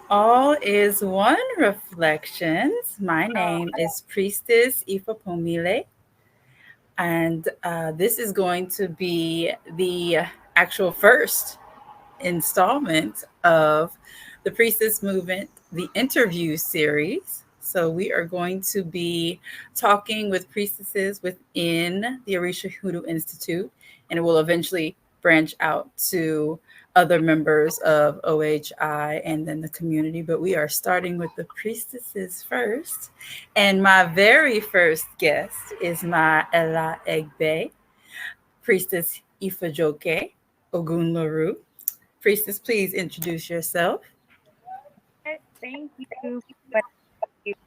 All is One Reflections. My name is Priestess Ifajoke, and this is going to be the actual first installment of the Priestess Movement, the interview series. So, we are going to be talking with priestesses within the Orisha Hoodoo Institute, and it will eventually branch out to other members of OHI and then the community. But we are starting with the priestesses first. And my very first guest is my Ella Egbe, Priestess Ifajoke Ogunlaru. Priestess, please introduce yourself. Yes, thank you. But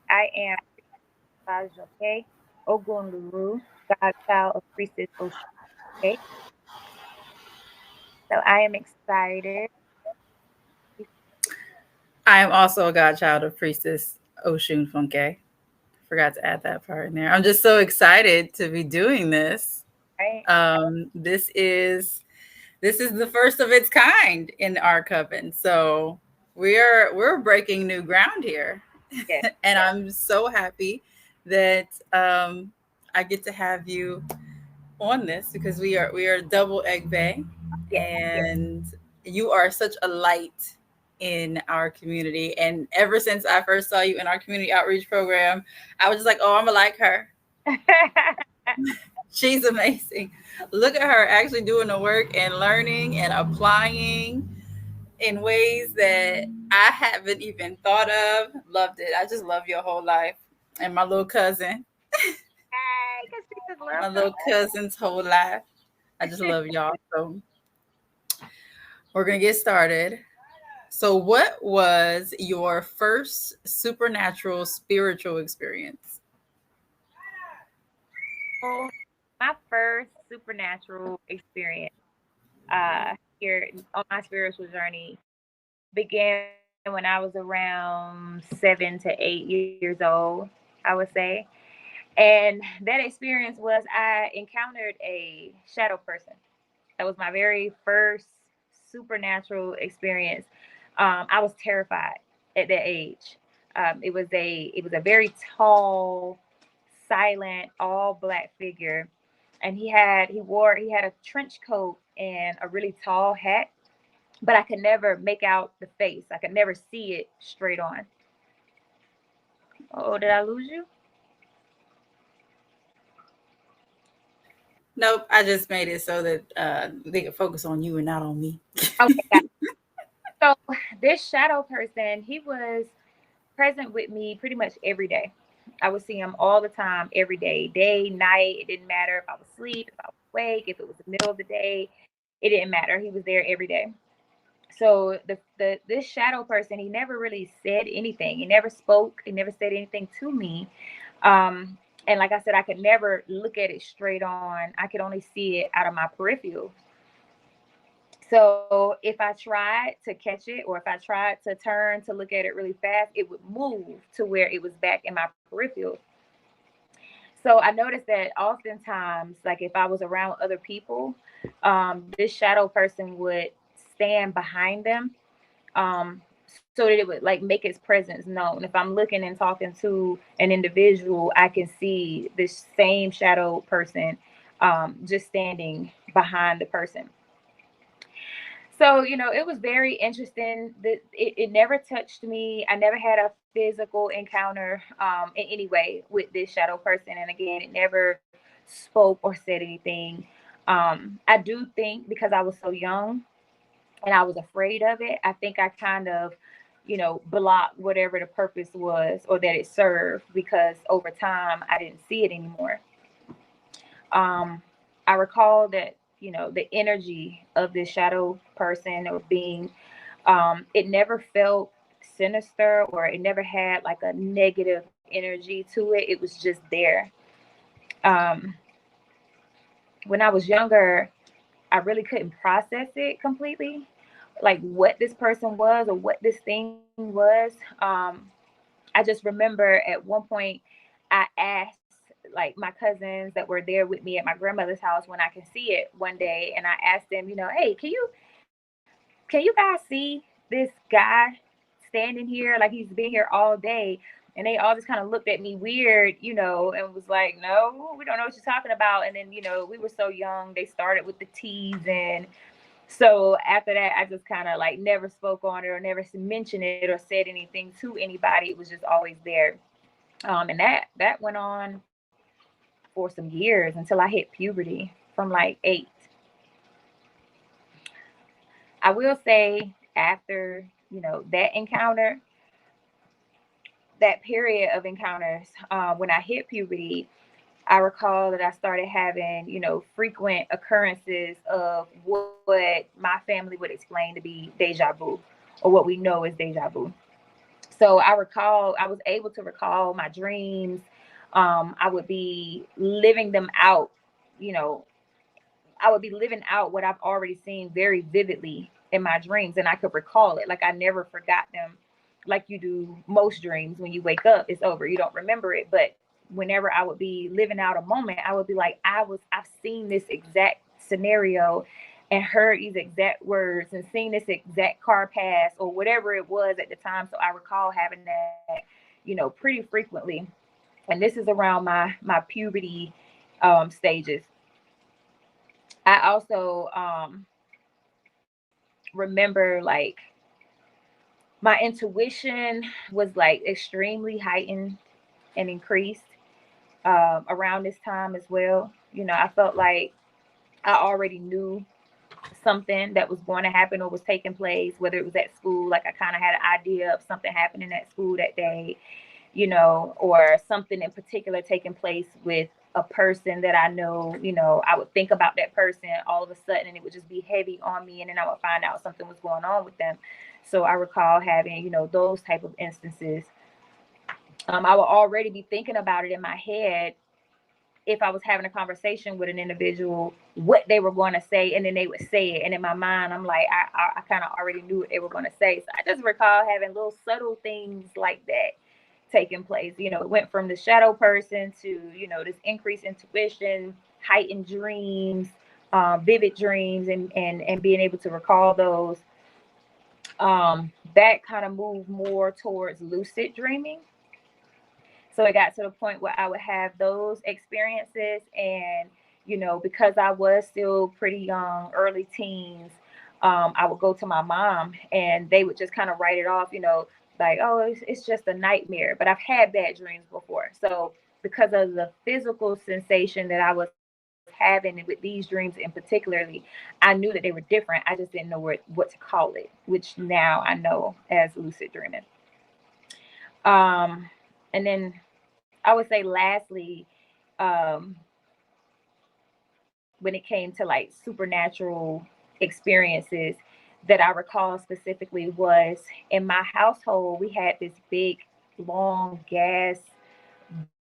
I am Ifajoke Ogunluru, godchild of Priestess Oshun. So I am excited. I am also a godchild of Priestess Oshun Funke. Forgot to add that part in there. I'm just so excited to be doing this. Right? This is the first of its kind in our coven. So we're breaking new ground here. Yes, And I'm so happy that I get to have you on this because we are double egg bay, yes, yes. and you are such a light in our community. And ever since I first saw you in our community outreach program, I was just like, oh, I'm gonna like her. She's amazing. Look at her actually doing the work and learning and applying in ways that I haven't even thought of. Loved it. I just love your whole life. And my little cousin, Hey, because she just my loves little cousin's whole life. I just love y'all. So we're gonna get started. So, what was your first supernatural spiritual experience? So my first supernatural experience uh here on my spiritual journey began when I was around 7 to 8 years old, I would say. And that experience was I encountered a shadow person. That was my very first supernatural experience. I was terrified at that age. It was a very tall, silent, all black figure, and he had a trench coat and a really tall hat, but I could never make out the face. I could never see it straight on. Oh, did I lose you? Nope, I just made it so that they could focus on you and not on me. Okay, got it. So this shadow person, he was present with me pretty much every day. I would see him all the time, every day, night. It didn't matter if I was asleep, if I was awake, if it was the middle of the day. It didn't matter. He was there every day. So the this shadow person, he never really said anything. He never spoke. He never said anything to me. Um, and like I said, I could never look at it straight on. I could only see it out of my peripheral. So if I tried to catch it or if I tried to turn to look at it really fast, it would move to where it was back in my peripheral. So I noticed that oftentimes, like if I was around other people, this shadow person would stand behind them, so that it would like make its presence known. If I'm looking and talking to an individual, I can see this same shadow person just standing behind the person. So, it was very interesting that it never touched me. I never had a physical encounter in any way with this shadow person. And again, it never spoke or said anything. I do think because I was so young and I was afraid of it, I think I kind of, blocked whatever the purpose was or that it served because over time I didn't see it anymore. um, I recall that the energy of this shadow person or being, it never felt sinister or it never had like a negative energy to it. It was just there. Um, when I was younger, I really couldn't process it completely, like what this person was or what this thing was. I just remember at one point I asked like my cousins that were there with me at my grandmother's house when I can see it one day, and I asked them, hey, can you guys see this guy standing here like he's been here all day. And they all just kind of looked at me weird, and was like, no, we don't know what you're talking about. And then, we were so young. They started with the teasing. So after that, I just kind of like never spoke on it or never mentioned it or said anything to anybody. It was just always there. And that went on for some years until I hit puberty from like 8. I will say after, that encounter, that period of encounters, when I hit puberty, I recall that I started having, frequent occurrences of what my family would explain to be deja vu, or what we know as deja vu. So I was able to recall my dreams. I would be living them out, you know, I would be living out what I've already seen very vividly in my dreams, and I could recall it. Like I never forgot them, like you do most dreams. When you wake up, it's over. You don't remember it. But whenever I would be living out a moment, I would be like, I've seen this exact scenario and heard these exact words and seen this exact car pass or whatever it was at the time. So I recall having that, pretty frequently. And this is around my puberty stages. I also remember like my intuition was like extremely heightened and increased around this time as well. I felt like I already knew something that was going to happen or was taking place, whether it was at school. Like I kind of had an idea of something happening at school that day, or something in particular taking place with a person that I know. I would think about that person all of a sudden and it would just be heavy on me, and then I would find out something was going on with them. So I recall having, those type of instances. I would already be thinking about it in my head if I was having a conversation with an individual, what they were going to say, and then they would say it. And in my mind, I'm like, I kind of already knew what they were going to say. So I just recall having little subtle things like that taking place. It went from the shadow person to, this increased intuition, heightened dreams, vivid dreams, and being able to recall those. That kind of moved more towards lucid dreaming. So it got to the point where I would have those experiences. And, because I was still pretty young, early teens, I would go to my mom and they would just kind of write it off, like, oh, it's just a nightmare. But I've had bad dreams before. So because of the physical sensation that I was having with these dreams in particularly, I knew that they were different. I just didn't know what to call it, which now I know as lucid dreaming. Um, and then I would say lastly, um, when it came to like supernatural experiences that I recall specifically was in my household, we had this big, long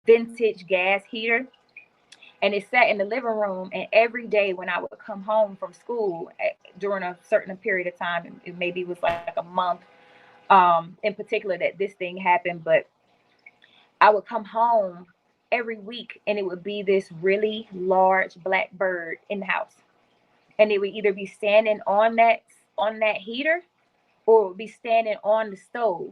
vintage gas heater, and it sat in the living room. And every day when I would come home from school during a certain period of time, it maybe was like a month in particular that this thing happened, but I would come home every week and it would be this really large black bird in the house. And it would either be standing on that heater or it would be standing on the stove.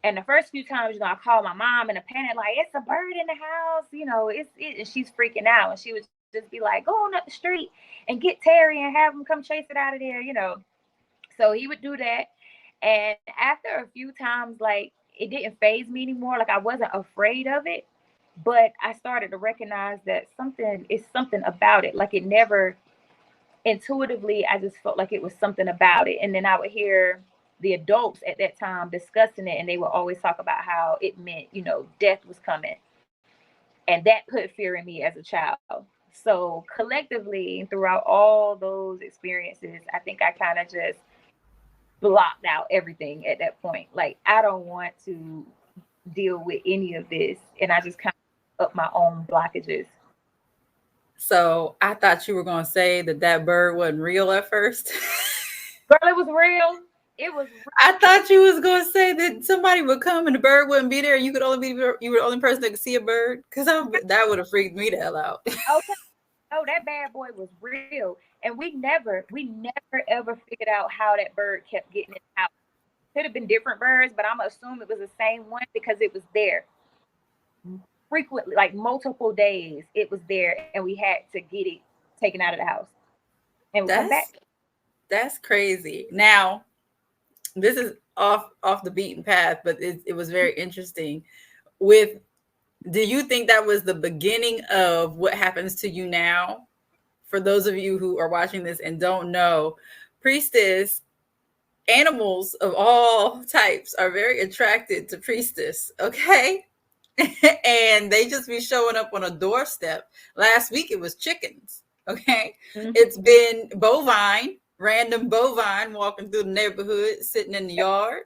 And the first few times, I called my mom in a panic, like, it's a bird in the house, and she's freaking out. And she would just be like, go on up the street and get Terry and have him come chase it out of there. So he would do that. And after a few times, like, it didn't phase me anymore. Like, I wasn't afraid of it, but I started to recognize that something is something about it. Like, it never intuitively, I just felt like it was something about it. And then I would hear the adults at that time discussing it, and they would always talk about how it meant, death was coming. And that put fear in me as a child. So collectively, throughout all those experiences, I think I kind of just blocked out everything at that point. Like, I don't want to deal with any of this. And I just kind of up my own blockages. So I thought you were going to say that that bird wasn't real at first. Girl, it was real. It was I thought you was going to say that somebody would come and the bird wouldn't be there. You could only be you were the only person that could see a bird. Because that would have freaked me the hell out. okay. Oh, that bad boy was real. And we never ever figured out how that bird kept getting in the house. Could have been different birds, but I'm gonna assume it was the same one because it was there frequently, like multiple days. It was there, and we had to get it taken out of the house and would come back. That's that's crazy. Now, this is off the beaten path, but it was very interesting. With Do you think that was the beginning of what happens to you now? For those of you who are watching this and don't know, Priestess, animals of all types are very attracted to Priestess, okay? And they just be showing up on a doorstep. Last week it was chickens, okay? Mhm. It's been bovine, random bovine walking through the neighborhood, sitting in the Yep. yard,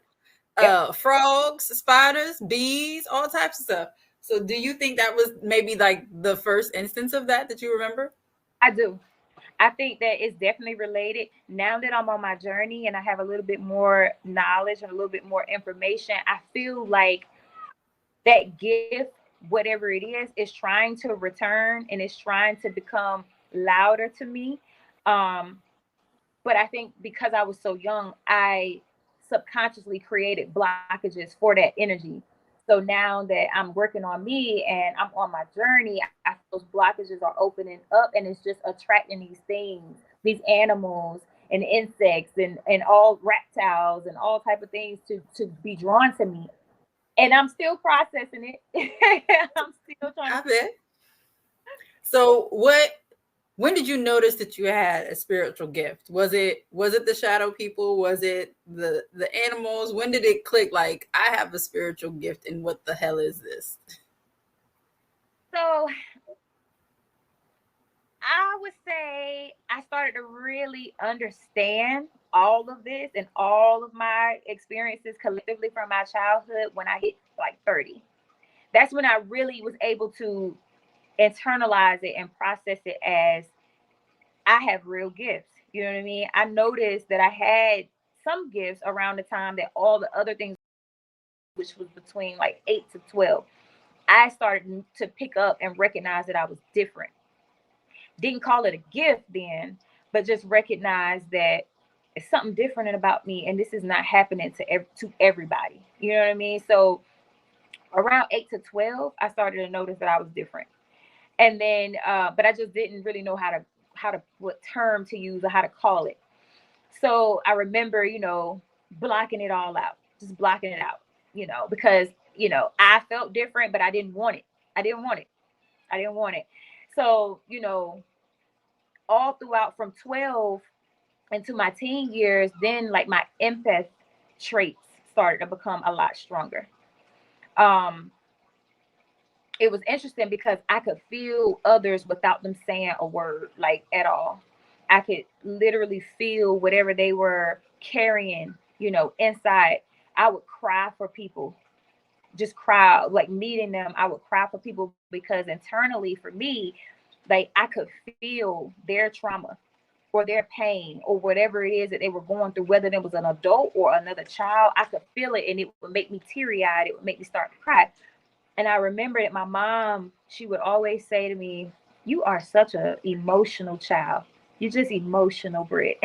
Yep. frogs, spiders, bees, all types of stuff. So do you think that was maybe like the first instance of that you remember? I do. I think that it's definitely related. Now that I'm on my journey and I have a little bit more knowledge and a little bit more information, I feel like that gift, whatever it is trying to return and it's trying to become louder to me. Um, but I think because I was so young, I subconsciously created blockages for that energy. So now that I'm working on me and I'm on my journey, I feel those blockages are opening up and it's just attracting these things, these animals and insects and all reptiles and all type of things to be drawn to me. And I'm still processing it. I'm still trying to. I bet. So when did you notice that you had a spiritual gift? Was it the shadow people? Was it the animals? When did it click like I have a spiritual gift and what the hell is this? So I would say I started to really understand all of this and all of my experiences collectively from my childhood when I hit like 30. That's when I really was able to internalize it and process it as I have real gifts. You know what I mean? I noticed that I had some gifts around the time that all the other things, which was between like 8 to 12, I started to pick up and recognize that I was different. Didn't call it a gift then, but just recognize that it's something different about me, and this is not happening to everybody. You know what I mean? So around 8 to 12, I started to notice that I was different, and then but I just didn't really know how to what term to use or how to call it. So I remember, blocking it all out, just blocking it out, because I felt different, but I didn't want it. I didn't want it. I didn't want it. So all throughout from 12 into my teen years, then like my empath traits started to become a lot stronger. Um, it was interesting because I could feel others without them saying a word, like at all. I could literally feel whatever they were carrying, inside. I would cry for people, just cry, like meeting them. I would cry for people because internally for me, like I could feel their trauma or their pain or whatever it is that they were going through, whether it was an adult or another child. I could feel it and it would make me teary eyed. It would make me start to cry. And I remember that my mom, she would always say to me, "You are such a emotional child. You're just emotional, Britt."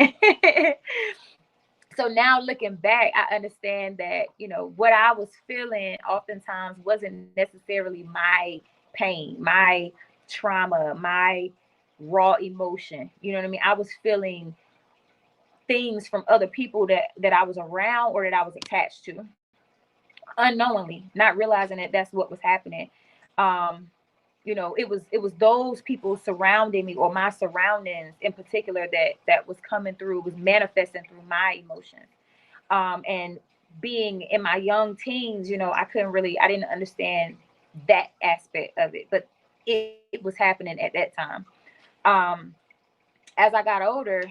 So now looking back, I understand that, what I was feeling oftentimes wasn't necessarily my pain, my trauma, my raw emotion. You know what I mean? I was feeling things from other people that I was around or that I was attached to unknowingly, not realizing that that's what was happening. Um, it was those people surrounding me or my surroundings in particular that was coming through, was manifesting through my emotions. And being in my young teens, I didn't understand that aspect of it, but it was happening at that time. Um, as I got older,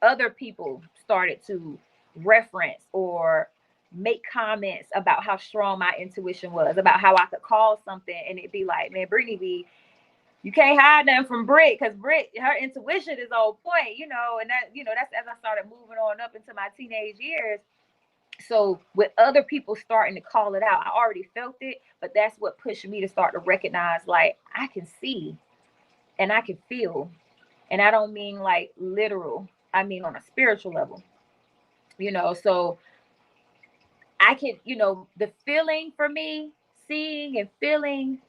other people started to reference or make comments about how strong my intuition was, about how I could call something and it'd be like, man, Brittany B, you can't hide nothing from Britt because Britt, her intuition is on point, and that's as I started moving on up into my teenage years. So with other people starting to call it out, I already felt it, but that's what pushed me to start to recognize like I can see and I can feel. And I don't mean like literal, I mean on a spiritual level. So I could, the feeling for me, seeing and feeling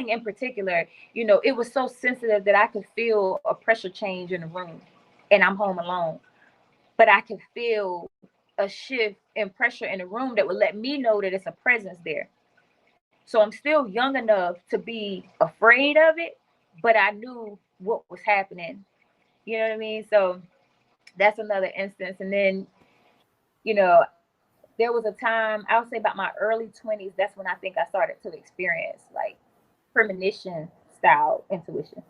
in particular, it was so sensitive that I could feel a pressure change in the room, and I'm home alone. But I could feel a shift in pressure in the room that would let me know that it's a presence there. So I'm still young enough to be afraid of it, but I knew what was happening. You know what I mean? So that's another instance. And then, there was a time, I'll say about my early 20s, that's when I think I started to experience like premonition style intuition.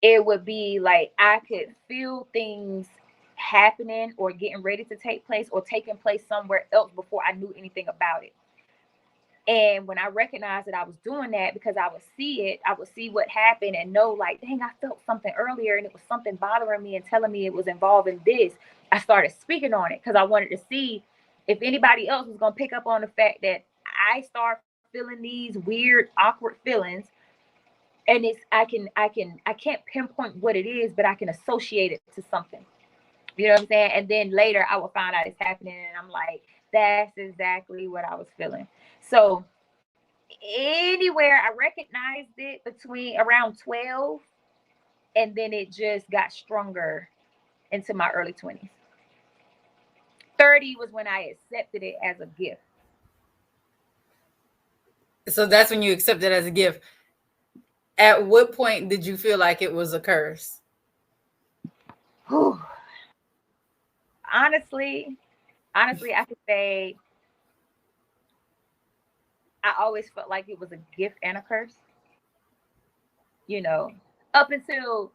It would be like I could feel things happening or getting ready to take place or taking place somewhere else before I knew anything about it. And when I recognized that I was doing that, because I would see it, I would see what happened and know, like, dang, I felt something earlier and it was something bothering me and telling me it was involving this. I started speaking on it because I wanted to see if anybody else was going to pick up on the fact that I start feeling these weird, awkward feelings. And I can't pinpoint what it is, but I can associate it to something. You know what I'm saying? And then later I will find out it's happening and I'm like, that's exactly what I was feeling. So anywhere I recognized it between around 12, and then it just got stronger into my early 20s. 30 was when I accepted it as a gift. So that's when you accept it as a gift. At what point did you feel like it was a curse? Whew. honestly honestly I could say I always felt like it was a gift and a curse, you know up until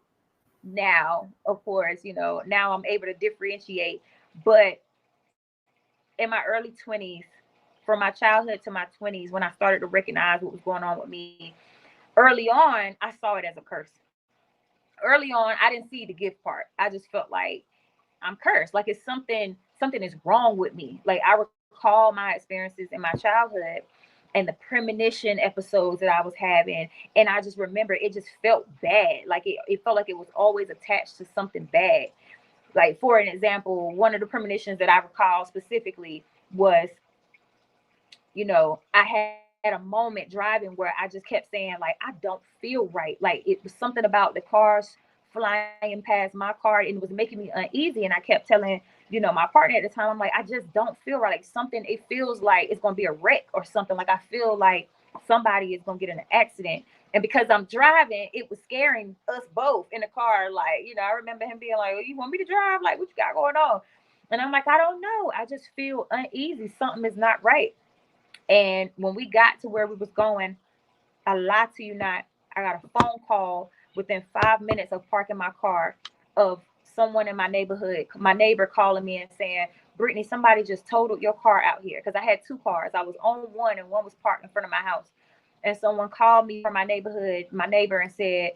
now. Of course, now I'm able to differentiate. But in my early 20s, from my childhood to my 20s, when I started to recognize what was going on with me, early on, I saw it as a curse. Early on, I didn't see the gift part. I just felt like I'm cursed. Like it's something is wrong with me. Like I recall my experiences in my childhood and the premonition episodes that I was having. And I just remember it just felt bad. Like it felt like it was always attached to something bad. Like for an example, one of the premonitions that I recall specifically was, I had a moment driving where I just kept saying, like, I don't feel right. Like it was something about the cars flying past my car and it was making me uneasy. And I kept telling, my partner at the time, I'm like, I just don't feel right. Like something, it feels like it's gonna be a wreck or something. Like I feel like somebody is gonna get in an accident. And because I'm driving, it was scaring us both in the car. Like, I remember him being like, oh, you want me to drive? Like, what you got going on? And I'm like, I don't know. I just feel uneasy. Something is not right. And when we got to where we was going, I lie to you not, I got a phone call within 5 minutes of parking my car of someone in my neighborhood, my neighbor calling me and saying, Brittany, somebody just totaled your car out here. Because I had two cars. I was on one and one was parked in front of my house. And someone called me from my neighborhood, my neighbor, and said,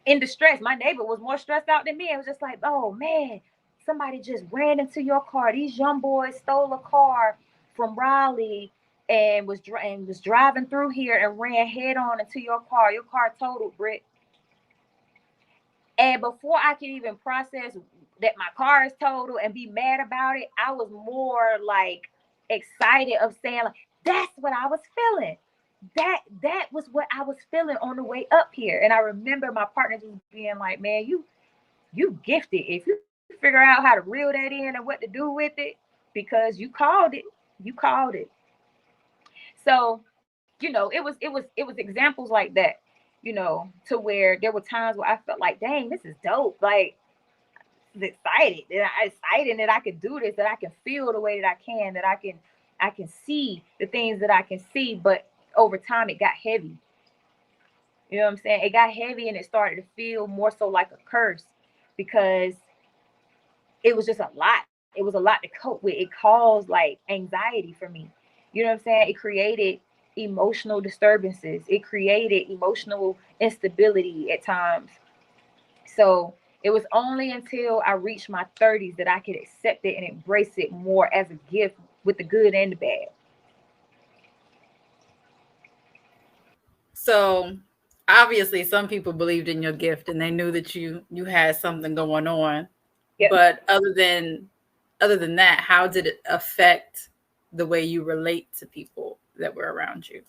in distress, my neighbor was more stressed out than me. It was just like, oh man, somebody just ran into your car. These young boys stole a car from Raleigh and was driving through here and ran head on into your car. Your car totaled, Britt. And before I could even process that my car is total and be mad about it, I was more like excited of saying, like, that's what I was feeling. That was what I was feeling on the way up here. And I remember my partner just being like, man, you gifted. If you figure out how to reel that in and what to do with it, because you called it. So, it was examples like that, to where there were times where I felt like, dang, this is dope. Like excited that I could do this, that I can feel the way that I can, that I can see the things that I can see. But over time it got heavy. You know what I'm saying? It got heavy and it started to feel more so like a curse, because it was just a lot. It was a lot to cope with. It caused like anxiety for me. You know what I'm saying? It created emotional disturbances. It created emotional instability at times. So it was only until I reached my 30s that I could accept it and embrace it more as a gift, with the good and the bad. So obviously some people believed in your gift and they knew that you had something going on. Yep. But other than that, how did it affect the way you relate to people that were around you?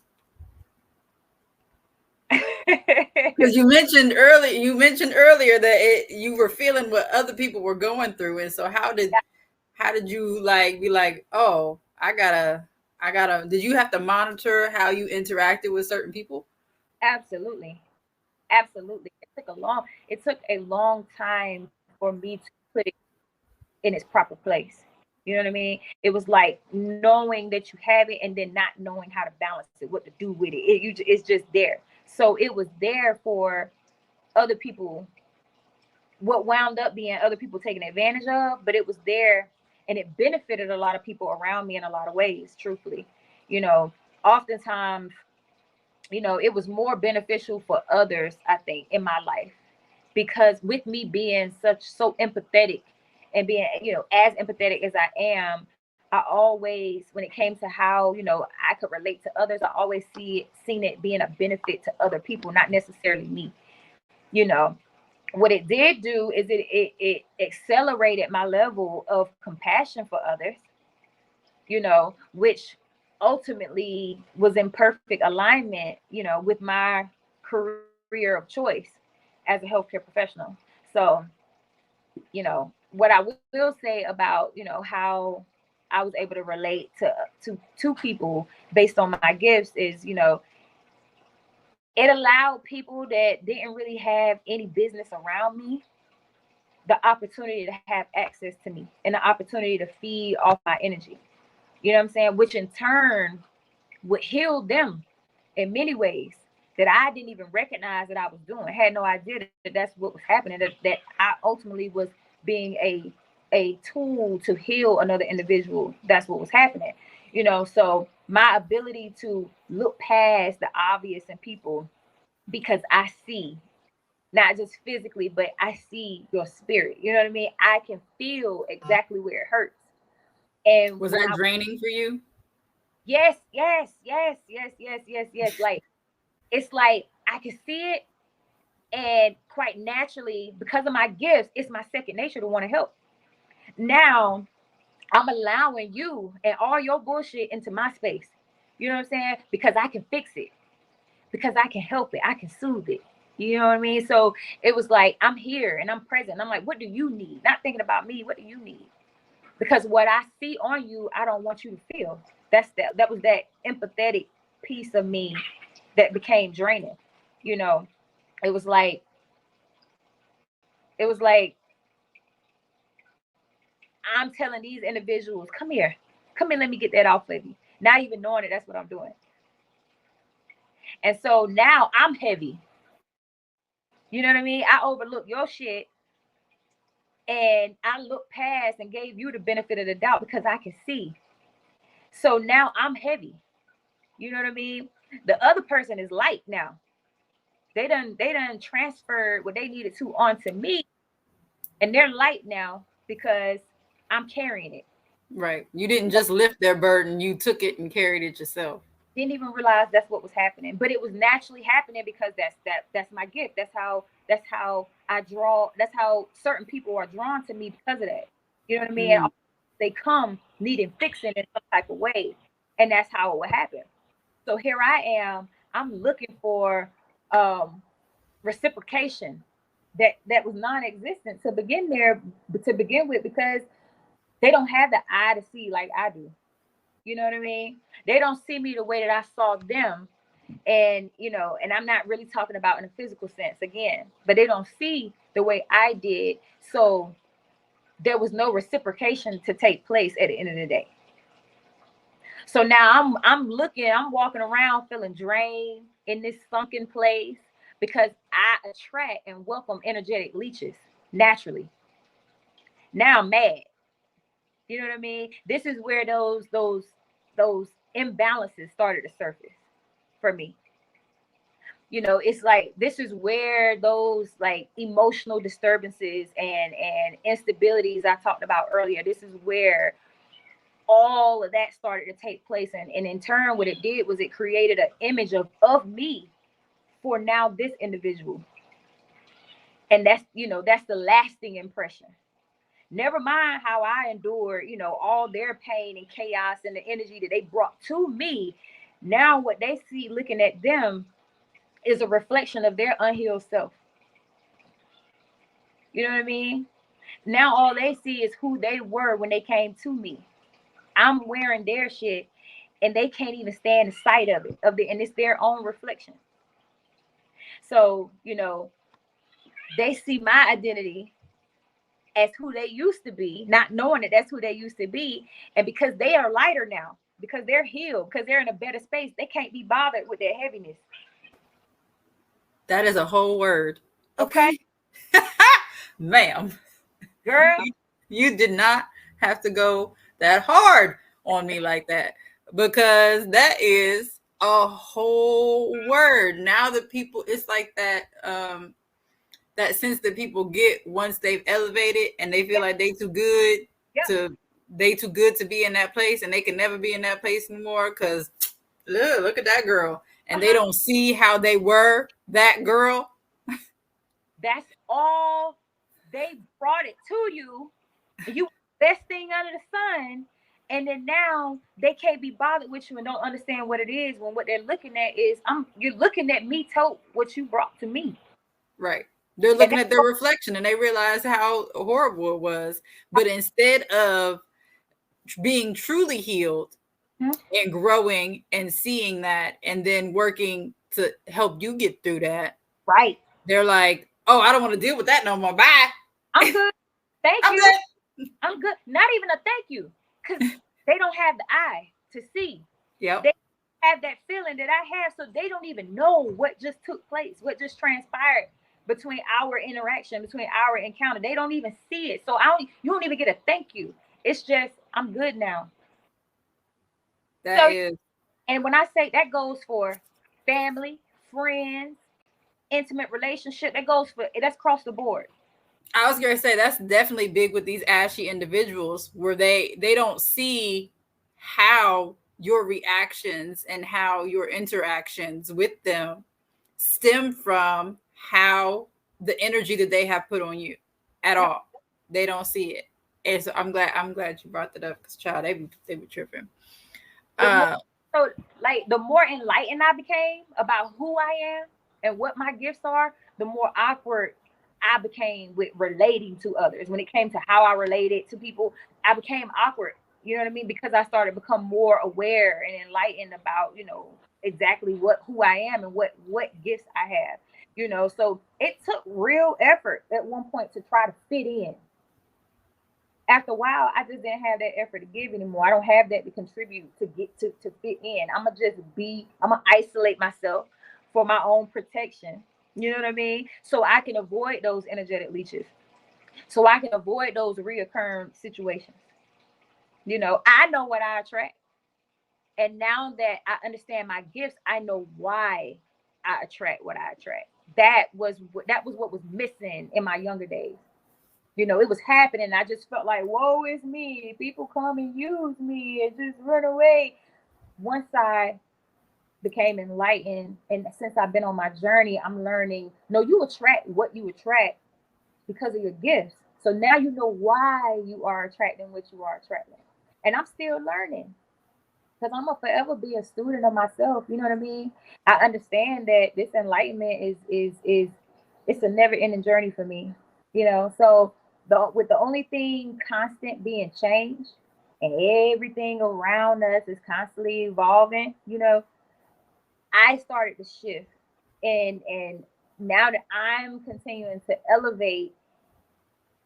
Because you mentioned earlier that you were feeling what other people were going through, and so how did you like be like, oh, I gotta, did you have to monitor how you interacted with certain people? Absolutely. Absolutely. It took a long time for me to put it in its proper place. You know what I mean? It was like knowing that you have it and then not knowing how to balance it, what to do with it. It's just there. So it was there for other people, what wound up being other people taking advantage of, but it was there and it benefited a lot of people around me in a lot of ways, truthfully. You know, oftentimes, it was more beneficial for others, I think, in my life, because with me being so empathetic and being, as empathetic as I am, I always, when it came to how, I could relate to others, I always seen it being a benefit to other people, not necessarily me. you know what it did do is it accelerated my level of compassion for others, which ultimately was in perfect alignment, with my career of choice as a healthcare professional. So, what I will say about, how I was able to relate to people based on my gifts is, it allowed people that didn't really have any business around me the opportunity to have access to me and the opportunity to feed off my energy. You know what I'm saying? Which in turn would heal them in many ways that I didn't even recognize that I was doing. I had no idea that that's what was happening, that I ultimately was being a tool to heal another individual. That's what was happening. So my ability to look past the obvious in people, because I see, not just physically, but I see your spirit. You know what I mean? I can feel exactly where it hurts. And Was when that I, draining for you? yes, yes, yes, yes, yes, yes, yes. Like, it's like I can see it. And quite naturally, because of my gifts, it's my second nature to want to help. Now I'm allowing you and all your bullshit into my space. You know what I'm saying? Because I can fix it, because I can help it, I can soothe it. You know what I mean? So it was like, I'm here and I'm present. I'm like, what do you need? Not thinking about me. What do you need? Because what I see on you, I don't want you to feel. That was that empathetic piece of me that became draining. You know, it was like it was like I'm telling these individuals, come here, let me get that off of you. Not even knowing that that's what I'm doing. And so now I'm heavy. You know what I mean? I overlook your shit and I look past and gave you the benefit of the doubt because I can see. So now I'm heavy. You know what I mean? The other person is light now. They done transferred what they needed to onto me, and they're light now because I'm carrying it. Right. You didn't just lift their burden, you took it and carried it yourself. Didn't even realize that's what was happening, but it was naturally happening because that's my gift. That's how I draw. That's how certain people are drawn to me because of that. You know what I mean? And Mm. they come needing fixing in some type of way, and that's how it would happen. So here I am. I'm looking for um, reciprocation that was non-existent to begin with, because they don't have the eye to see like I do. You know what I mean? They don't see me the way that I saw them. And, and I'm not really talking about in a physical sense again, but they don't see the way I did. So there was no reciprocation to take place at the end of the day. So now I'm walking around feeling drained in this sunken place because I attract and welcome energetic leeches naturally. Now I'm mad. You know what I mean? This is where those imbalances started to surface for me. It's like this is where those like emotional disturbances and instabilities I talked about earlier. This is where all of that started to take place, and in turn what it did was it created an image of me for now this individual. And that's the lasting impression. Never mind how I endured, all their pain and chaos and the energy that they brought to me. Now, what they see looking at them is a reflection of their unhealed self. You know what I mean? Now, all they see is who they were when they came to me. I'm wearing their shit, and they can't even stand the sight of it, and it's their own reflection. So, they see my identity as who they used to be, not knowing that that's who they used to be. And because they are lighter now, because they're healed, because they're in a better space, they can't be bothered with their heaviness. That is a whole word. Okay, Okay. Ma'am, girl. you did not have to go that hard on me like that, because that is a whole word. Now that people, it's like that sense that people get once they've elevated and they feel Yep, like yep. to they too good to be in that place, and they can never be in that place anymore because look at that girl, and they Uh-huh. don't see how they were that girl. That's all. They brought it to you. You best thing under the sun. And then now they can't be bothered with you and don't understand what it is, when what they're looking at is you're looking at me tote what you brought to me. Right. They're And looking that's at their reflection and they realize how horrible it was. But instead of being truly healed and growing and seeing that and then working to help you get through that, right. they're like, oh, I don't want to deal with that no more. Bye. I'm good. Thank I'm you. good. I'm good. Not even a thank you. Because they don't have the eye to see. Yep. They have that feeling that I have, so they don't even know what just took place, what just transpired between our interaction, between our encounter. They don't even see it. So you don't even get a thank you. It's just, I'm good now. That So, is. and when I say that goes for family, friends, intimate relationship, that's across the board. I was gonna say that's definitely big with these ashy individuals, where they don't see how your reactions and how your interactions with them stem from how the energy that they have put on you at Yep. all. They don't see it. And so I'm glad you brought that up, because child, they be tripping. The more Uh so like the more enlightened I became about who I am and what my gifts are, the more awkward I became with relating to others. When it came to how I related to people, I became awkward. You know what I mean? Because I started to become more aware and enlightened about, exactly who I am and what gifts I have. So it took real effort at one point to try to fit in. After a while, I just didn't have that effort to give anymore. I don't have that to contribute to get to fit in. I'm gonna isolate myself for my own protection. You know what I mean? So I can avoid those energetic leeches. So I can avoid those reoccurring situations. I know what I attract. And now that I understand my gifts, I know why I attract what I attract. That was what was missing in my younger days. It was happening. I just felt like, woe is me. People come and use me and just run away. Once I became enlightened, and since I've been on my journey, I'm learning, no, you attract what you attract because of your gifts. So now you know why you are attracting what you are attracting. And I'm still learning, because I'm gonna forever be a student of myself. You know what I mean? I understand that this enlightenment is it's a never ending journey for me. So with the only thing constant being change, and everything around us is constantly evolving. I started to shift, and now that I'm continuing to elevate,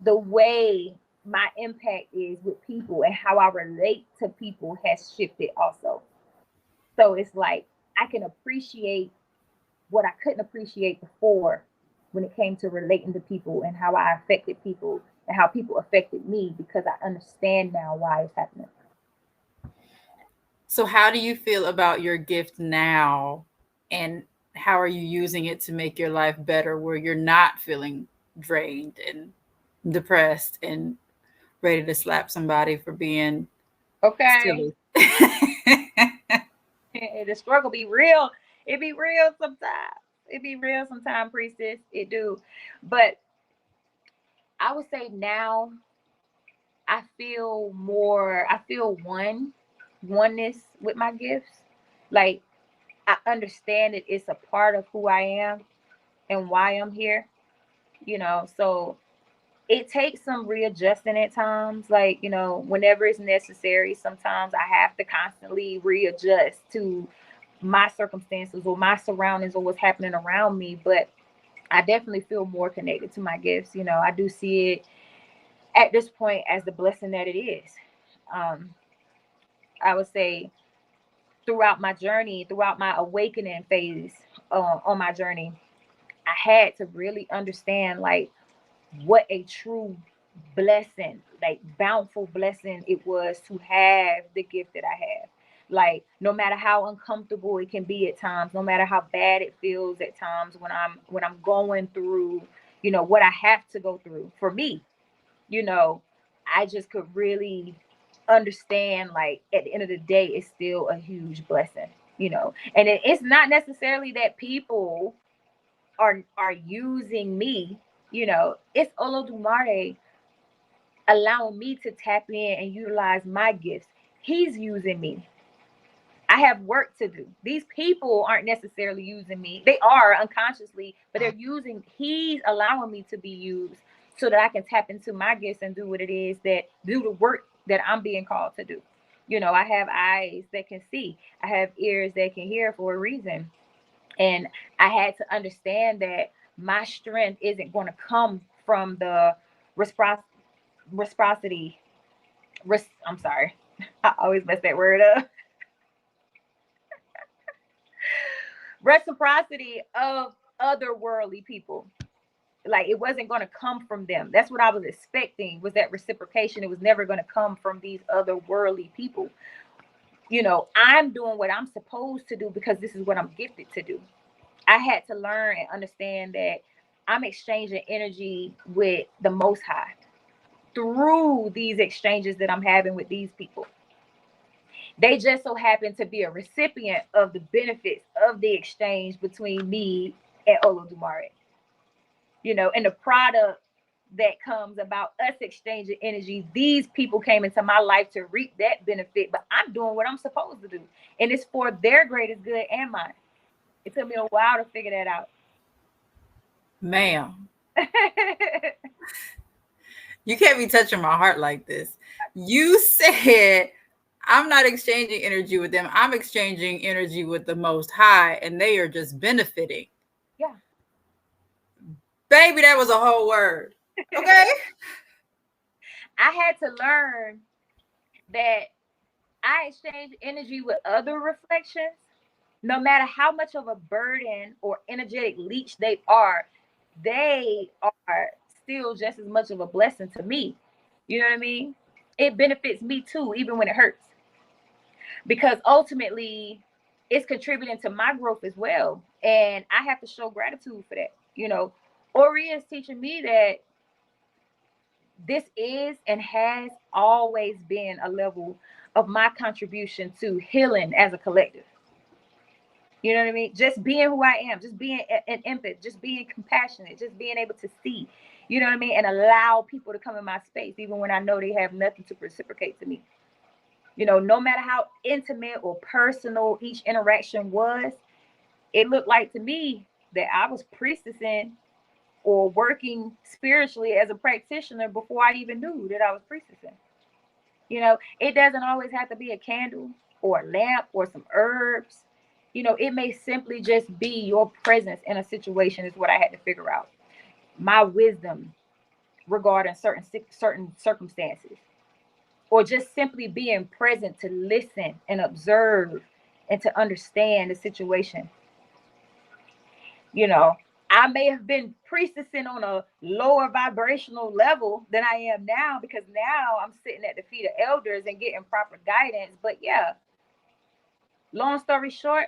the way my impact is with people and how I relate to people has shifted also. So it's like I can appreciate what I couldn't appreciate before when it came to relating to people and how I affected people and how people affected me, because I understand now why it's happening. so how do you feel about your gift now, and how are you using it to make your life better, where you're not feeling drained and depressed and ready to slap somebody for being Okay. silly? The struggle be real. It be real sometimes. It be real sometimes, priestess. It do. But I would say now I feel oneness with my gifts. Like, I understand that it's a part of who I am and why I'm here, so it takes some readjusting at times. Like, whenever it's necessary, sometimes I have to constantly readjust to my circumstances or my surroundings or what's happening around me. But I definitely feel more connected to my gifts. I do see it at this point as the blessing that it is. Um, I would say throughout my journey, throughout my awakening phase on my journey, I had to really understand like what a true blessing, like bountiful blessing it was to have the gift that I have. Like, no matter how uncomfortable it can be at times, no matter how bad it feels at times when I'm going through, what I have to go through for me, you know, I just could really understand like at the end of the day it's still a huge blessing. And it's not necessarily that people are using me. It's Olodumare allowing me to tap in and utilize my gifts. He's using me. I have work to do. These people aren't necessarily using me. They are unconsciously, but he's allowing me to be used so that I can tap into my gifts and do what it is that do the work that I'm being called to do. I have eyes that can see. I have ears that can hear for a reason. And I had to understand that my strength isn't going to come from the respros- reciprocity. I'm sorry. I always mess that word up. Reciprocity of otherworldly people. Like, it wasn't going to come from them. That's what I was expecting, was that reciprocation. It was never going to come from these otherworldly people. I'm doing what I'm supposed to do because this is what I'm gifted to do. I had to learn and understand that I'm exchanging energy with the Most High through these exchanges that I'm having with these people. They just so happen to be a recipient of the benefits of the exchange between me and Olodumare. And the product that comes about us exchanging energy, these people came into my life to reap that benefit, but I'm doing what I'm supposed to do. And it's for their greatest good and mine. It took me a while to figure that out. Ma'am, you can't be touching my heart like this. You said I'm not exchanging energy with them. I'm exchanging energy with the Most High, and they are just benefiting. Yeah. Baby, that was a whole word. Okay. I had to learn that I exchange energy with other reflections, no matter how much of a burden or energetic leech they are still just as much of a blessing to me. You know what I mean? It benefits me too, even when it hurts, because ultimately it's contributing to my growth as well. And I have to show gratitude for that. Ori is teaching me that this is and has always been a level of my contribution to healing as a collective. You know what I mean? Just being who I am, just being an empath, just being compassionate, just being able to see, you know what I mean? And allow people to come in my space, even when I know they have nothing to reciprocate to me. No matter how intimate or personal each interaction was, it looked like to me that I was priestessing or working spiritually as a practitioner before I even knew that I was priestessing. It doesn't always have to be a candle or a lamp or some herbs. It may simply just be your presence in a situation is what I had to figure out. My wisdom regarding certain circumstances, or just simply being present to listen and observe and to understand the situation. You know, I may have been priestessing on a lower vibrational level than I am now, because now I'm sitting at the feet of elders and getting proper guidance. But yeah, long story short,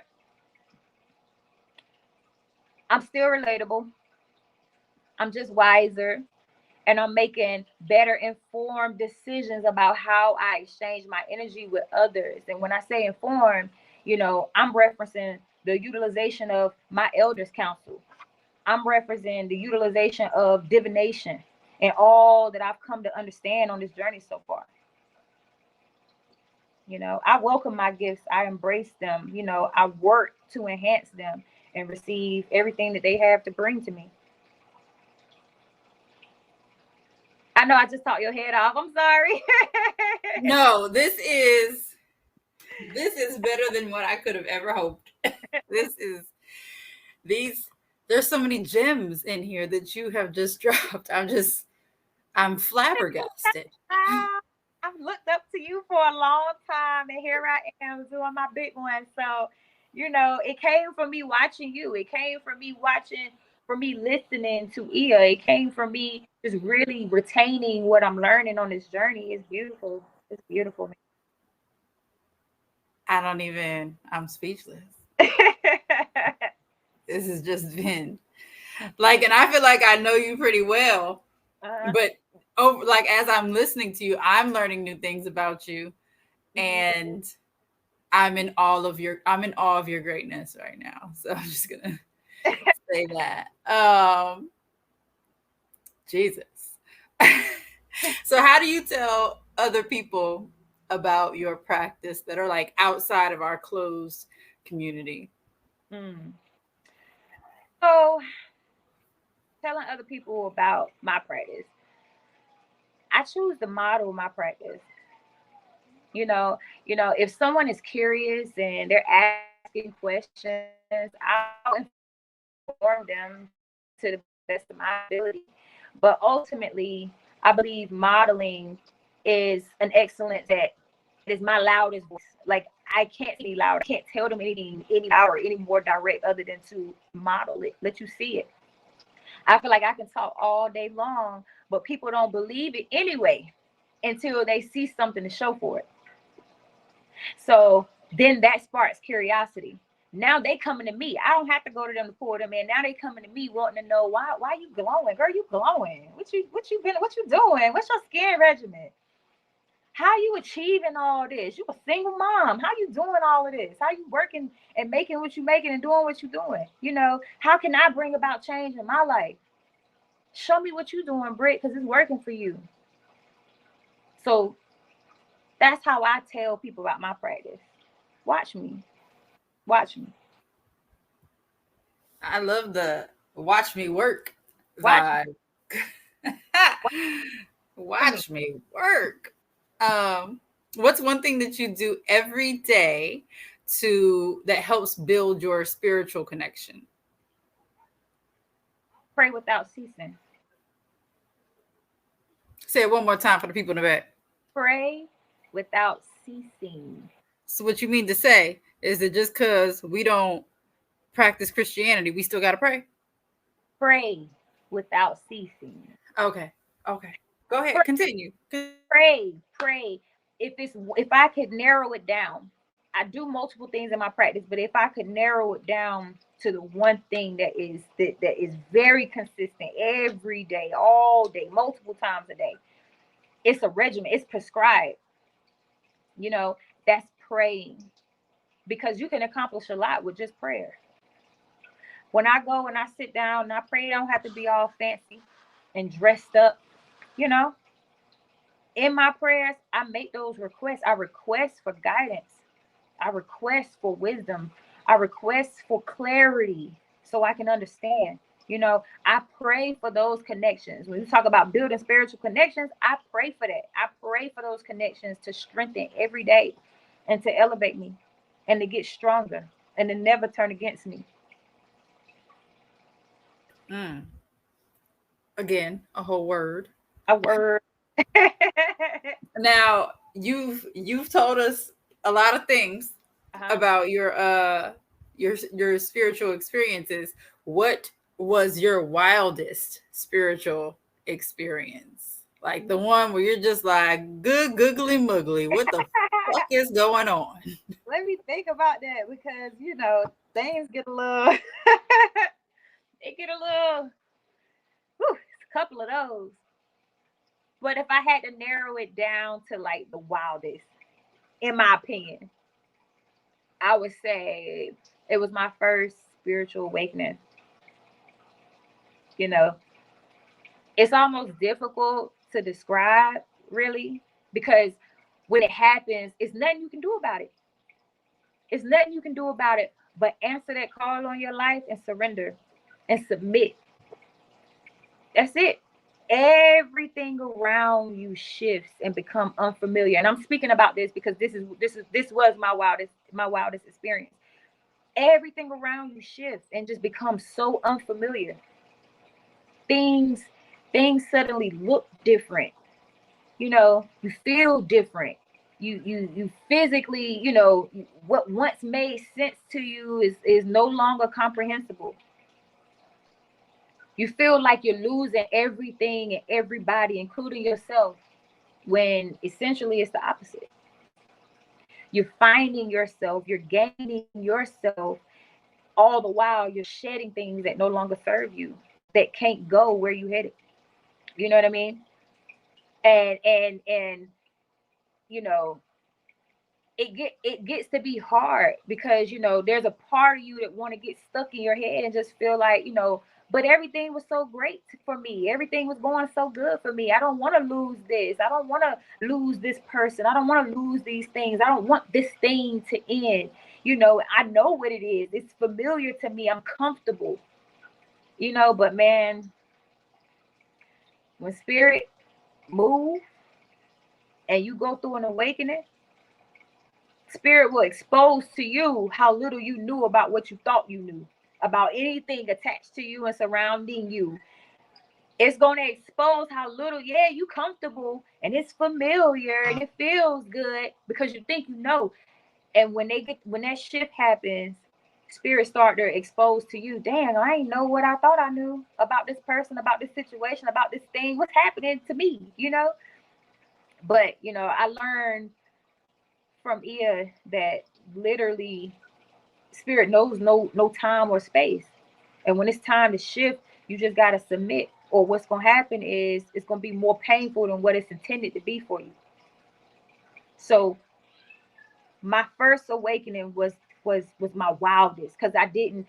I'm still relatable. I'm just wiser, and I'm making better informed decisions about how I exchange my energy with others. And when I say informed, I'm referencing the utilization of my elders council. I'm referencing the utilization of divination. and all that I've come to understand on this journey so far. I welcome my gifts. I embrace them. I work to enhance them and receive everything that they have to bring to me. I know I just talked your head off. I'm sorry. No, this is better than what I could have ever hoped. This is these there's so many gems in here that you have just dropped. I'm flabbergasted. I've looked up to you for a long time, and here I am doing my big one. So, it came from me watching you. It came from me watching, from me listening to Ia. It came from me just really retaining what I'm learning on this journey. It's beautiful. It's beautiful. I'm speechless. This has just been like, and I feel like I know you pretty well, uh, but over, like, as I'm listening to you, I'm learning new things about you, mhm. and I'm in awe of your greatness right now. So I'm just gonna say that. Jesus. So how do you tell other people about your practice that are like outside of our closed community? Mm. So, telling other people about my practice, I choose to model my practice. If someone is curious and they're asking questions, I'll inform them to the best of my ability. But ultimately, I believe modeling is an excellence that is my loudest voice. Like, I can't say any louder. I can't tell them anything any louder, any more direct, other than to model it, let you see it. I feel like I can talk all day long, but people don't believe it anyway until they see something to show for it. So then that sparks curiosity. Now they coming to me. I don't have to go to them to pull them in. Now they coming to me wanting to know why you glowing, girl. You glowing. What you doing? What's your skin regimen? How you achieving all this? You a single mom. How you doing all of this? How you working and making what you making and doing what you doing? How can I bring about change in my life? Show me what you doing, Britt, because it's working for you. So that's how I tell people about my practice. Watch me. Watch me. I love the watch me work Watch me. vibe. Watch me. Watch me work. What's one thing that you do every day to that helps build your spiritual connection? Pray without ceasing. Say it one more time for the people in the back. Pray without ceasing. So what you mean to say is that just because we don't practice Christianity, we still got to pray? Pray without ceasing. Okay. Okay. Go ahead. Pray, Continue. pray. If I could narrow it down, I do multiple things in my practice, but if I could narrow it down to the one thing that is very consistent every day, all day, multiple times a day, it's a regimen. It's prescribed. You know, that's praying, because you can accomplish a lot with just prayer. When I go and I sit down and I pray, I don't have to be all fancy and dressed up. You know, in my prayers, I make those requests. I request for guidance. I request for wisdom. I request for clarity so I can understand. I pray for those connections. When you talk about building spiritual connections, I pray for that. I pray for those connections to strengthen every day and to elevate me and to get stronger and to never turn against me. Mm. Again, a whole word. A word. Now, you've told us a lot of things Uh-huh. about your spiritual experiences. What was your wildest spiritual experience? Like the one where you're just like, good googly muggly, what the fuck is going on? Let me think about that, because things get a little they get a little whew, a couple of those. But if I had to narrow it down to like the wildest, in my opinion, I would say it was my first spiritual awakening. You know, It's almost difficult to describe, really, because when it happens, it's nothing you can do about it. It's nothing you can do about it but answer that call on your life and surrender and submit. That's it. Everything around you shifts and become unfamiliar. And I'm speaking about this because this was my wildest experience. Everything around you shifts and just becomes so unfamiliar. Things things suddenly look different. You feel different. You physically, what once made sense to you is no longer comprehensible. You feel like you're losing everything and everybody, including yourself, when essentially it's the opposite. You're finding yourself, you're gaining yourself, all the while you're shedding things that no longer serve you, that can't go where you headed. You know what I mean? And you know, it gets to be hard because there's a part of you that want to get stuck in your head and just feel like, but everything was so great for me, everything was going so good for me. I don't want to lose this, I don't want to lose this person, I don't want to lose these things, I don't want this thing to end. I know what it is, it's familiar to me, I'm comfortable. But man, when spirit move and you go through an awakening, spirit will expose to you how little you knew about what you thought you knew about anything attached to you and surrounding you. It's going to expose how little, yeah, you comfortable and it's familiar and it feels good because you think you know. And when that shift happens, spirit start to expose to you, damn, I ain't know what I thought I knew about this person, about this situation, about this thing, what's happening to me. But I learned from Ia that literally spirit knows no time or space. And when it's time to shift, you just gotta submit. Or what's gonna happen is it's gonna be more painful than what it's intended to be for you. So my first awakening was my wildest because I didn't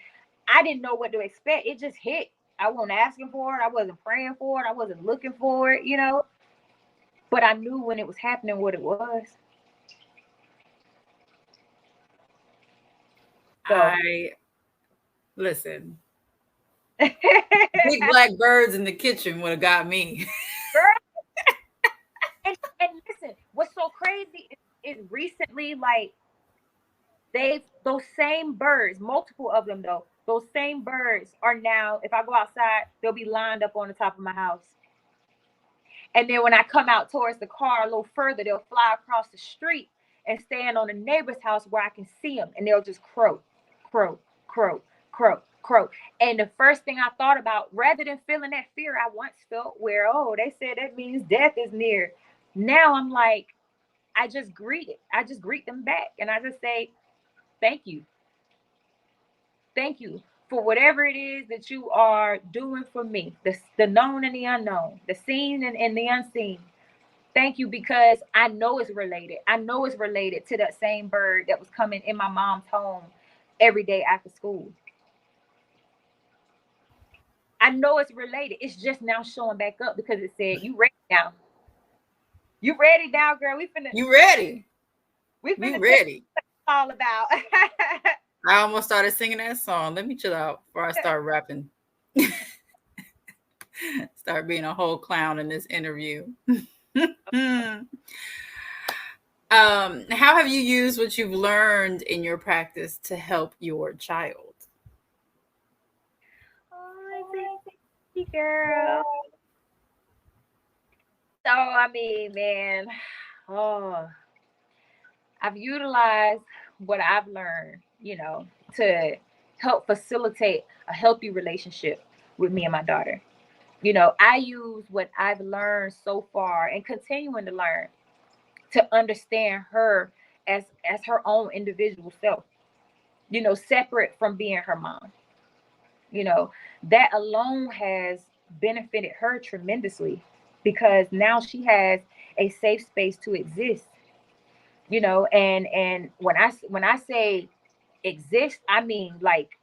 know what to expect. It just hit. I wasn't asking for it, I wasn't praying for it, I wasn't looking for it. But I knew when it was happening what it was. So I listen. Big black birds in the kitchen would have got me. girl, and listen, what's so crazy is recently, like, those same birds, multiple of them though, those same birds are now, if I go outside, they'll be lined up on the top of my house. And then when I come out towards the car a little further, they'll fly across the street and stand on the neighbor's house where I can see them, and they'll just crow, crow, crow, crow, crow. And the first thing I thought about, rather than feeling that fear I once felt, where, oh, they said that means death is near. Now I'm like, I just greet it. I just greet them back, and I just say, thank you. Thank you for whatever it is that you are doing for me, the known and the unknown, the seen and the unseen. Thank you, because I know it's related. I know it's related to that same bird that was coming in my mom's home every day after school. I know it's related. It's just now showing back up because it said, "You ready now? You ready now, girl? You ready? We We finna tell you ready. what it's all about." I almost started singing that song. Let me chill out before I start rapping. Start being a whole clown in this interview. How have you used what you've learned in your practice to help your child? Oh, thank you, girl. So I mean, man, oh, I've utilized what I've learned, to help facilitate a healthy relationship with me and my daughter. I use what I've learned so far and continuing to learn to understand her as her own individual self, separate from being her mom. You know, that alone has benefited her tremendously because now she has a safe space to exist. And when I say exist, I mean like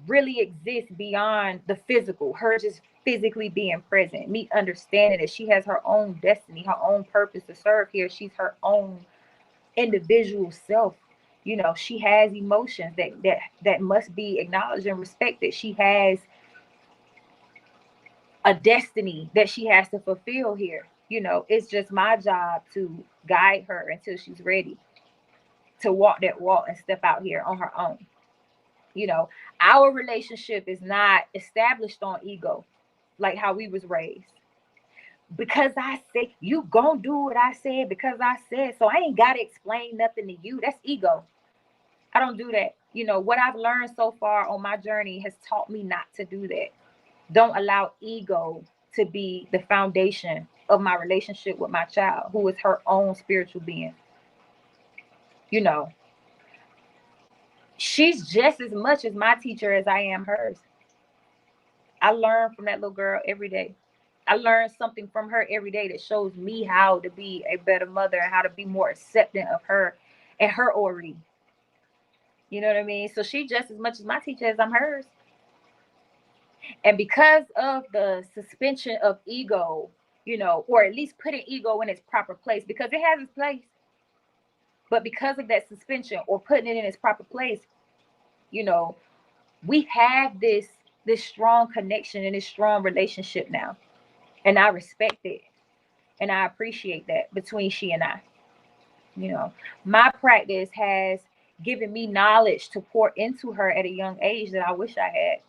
really exist beyond the physical. Her just physically being present, me understanding that she has her own destiny, her own purpose to serve here. She's her own individual self. She has emotions that must be acknowledged and respected. She has a destiny that she has to fulfill here. It's just my job to guide her until she's ready to walk that walk and step out here on her own. You know, our relationship is not established on ego like how we was raised. Because I say you gonna do what I said because I said so. I ain't gotta explain nothing to you. That's ego. I don't do that. What I've learned so far on my journey has taught me not to do that. Don't allow ego to be the foundation of my relationship with my child, who is her own spiritual being. You know, she's just as much as my teacher as I am hers. I learn from that little girl every day. I learn something from her every day that shows me how to be a better mother and how to be more accepting of her and her already. You know what I mean? So she just as much as my teacher as I'm hers. And because of the suspension of ego, or at least putting ego in its proper place, because it has its place. But because of that suspension or putting it in its proper place, you know, we have this strong connection and this strong relationship now. And I respect it. And I appreciate that between she and I. My practice has given me knowledge to pour into her at a young age that I wish I had.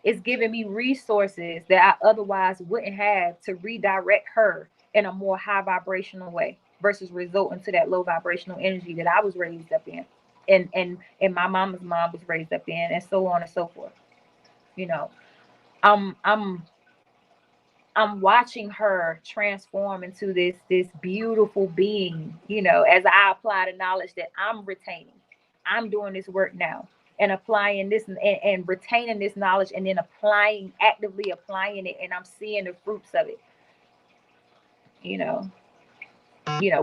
It's giving me resources that I otherwise wouldn't have to redirect her in a more high vibrational way versus resulting to that low vibrational energy that I was raised up in, and my mama's mom was raised up in, and so on and so forth. You know, I'm I'm I'm watching her transform into this beautiful being, as I apply the knowledge that I'm retaining. I'm doing this work now and applying this and retaining this knowledge and then actively applying it, and I'm seeing the fruits of it. You know.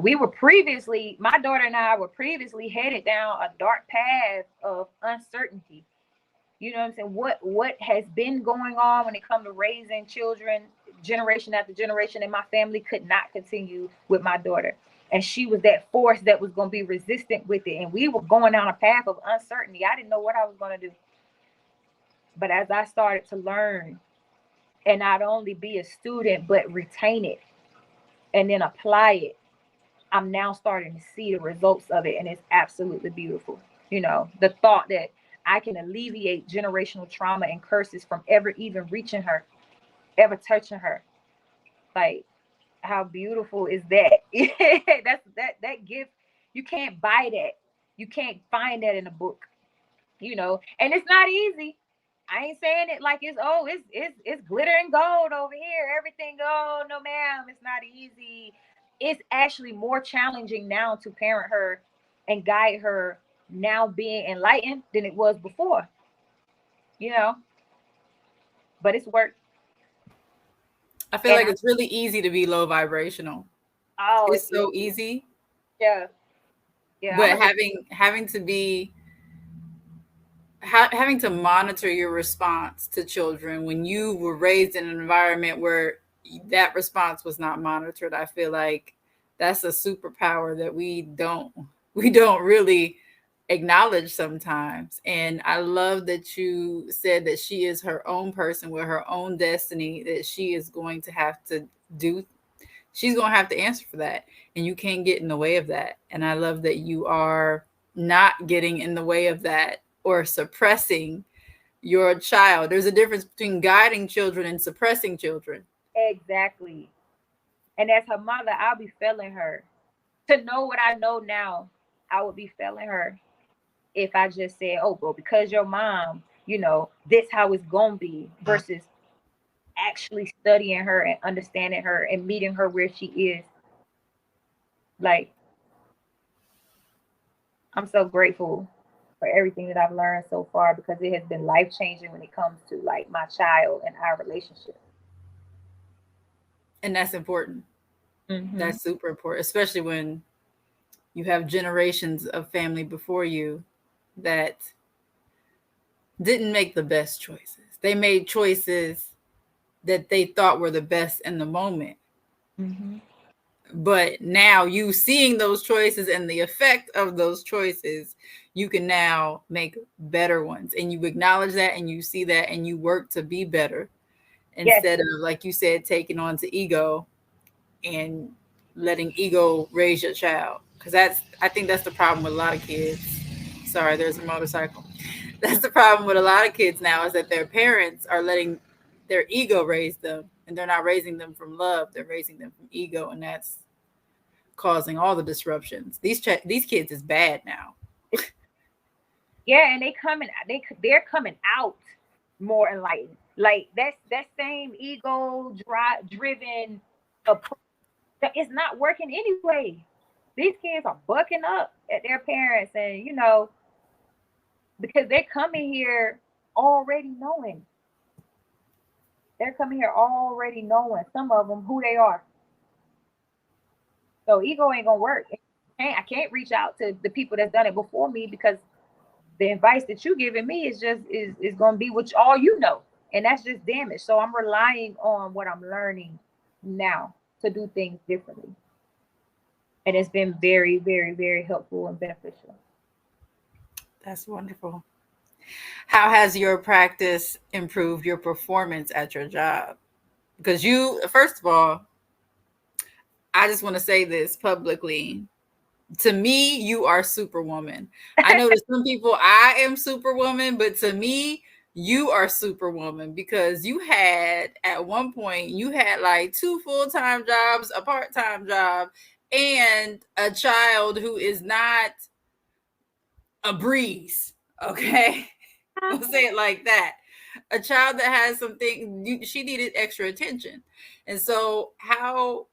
We were previously, my daughter and I were previously headed down a dark path of uncertainty. You know what I'm saying? What has been going on when it comes to raising children, generation after generation, and my family could not continue with my daughter. And she was that force that was going to be resistant with it. And we were going down a path of uncertainty. I didn't know what I was going to do. But as I started to learn and not only be a student, but retain it and then apply it, I'm now starting to see the results of it. And it's absolutely beautiful. The thought that I can alleviate generational trauma and curses from ever even reaching her, ever touching her. Like, how beautiful is that? That gift. You can't buy that. You can't find that in a book. And it's not easy. I ain't saying it like it's glitter and gold over here. Everything gold. No, ma'am, it's not easy. It's actually more challenging now to parent her and guide her now being enlightened than it was before. You know, but it's work. I feel And like it's really easy to be low vibrational. oh, It's so easy, yeah, yeah. I'm but gonna just having to monitor your response to children when you were raised in an environment where that response was not monitored. I feel like that's a superpower that we don't really acknowledge sometimes. And I love that you said that she is her own person with her own destiny, that she is going to have to do she's going to have to answer for that, and you can't get in the way of that. And I love that you are not getting in the way of that or suppressing your child. There's a difference between guiding children and suppressing children. exactly. And as her mother, I'll be failing her. To know what I know now, I would be failing her if I just said, "Oh, well, because your mom, this how it's gonna be," versus actually studying her and understanding her and meeting her where she is. Like, I'm so grateful for everything that I've learned so far because it has been life changing when it comes to like my child and our relationship. And that's important. Hmm. That's super important, especially when you have generations of family before you that didn't make the best choices, They made choices that they thought were the best in the moment. Mm-hmm. But now, you seeing those choices and the effect of those choices, you can now make better ones, and you acknowledge that, and you see that, and you work to be better, Yes. instead of, like you said, taking on to ego and letting ego raise your child. Because I think that's the problem with a lot of kids. Sorry, there's a motorcycle. That's the problem with a lot of kids now, is that their parents are letting their ego raise them, and they're not raising them from love. They're raising them from ego, and that's causing all the disruptions. These kids is bad now. Yeah, and they're coming out more enlightened. Like that same ego driven approach that is not working anyway. These kids are bucking up at their parents, and because they're coming here already knowing. They're coming here already knowing, some of them, who they are. So ego ain't gonna work. I can't reach out to the people that's done it before me, because the advice that you giving me is gonna be what all you know, and that's just damage. So I'm relying on what I'm learning now to do things differently, and it's been very, very, very helpful and beneficial. That's wonderful. How has your practice improved your performance at your job? Because you, first of all, I just want to say this publicly. To me, you are Superwoman. I know to some people I am Superwoman, but to me, you are Superwoman, because you had, at one point, you had like two full-time jobs, a part-time job, and a child who is not a breeze. Okay. I'll say it like that. A child that has something, she needed extra attention. And so, how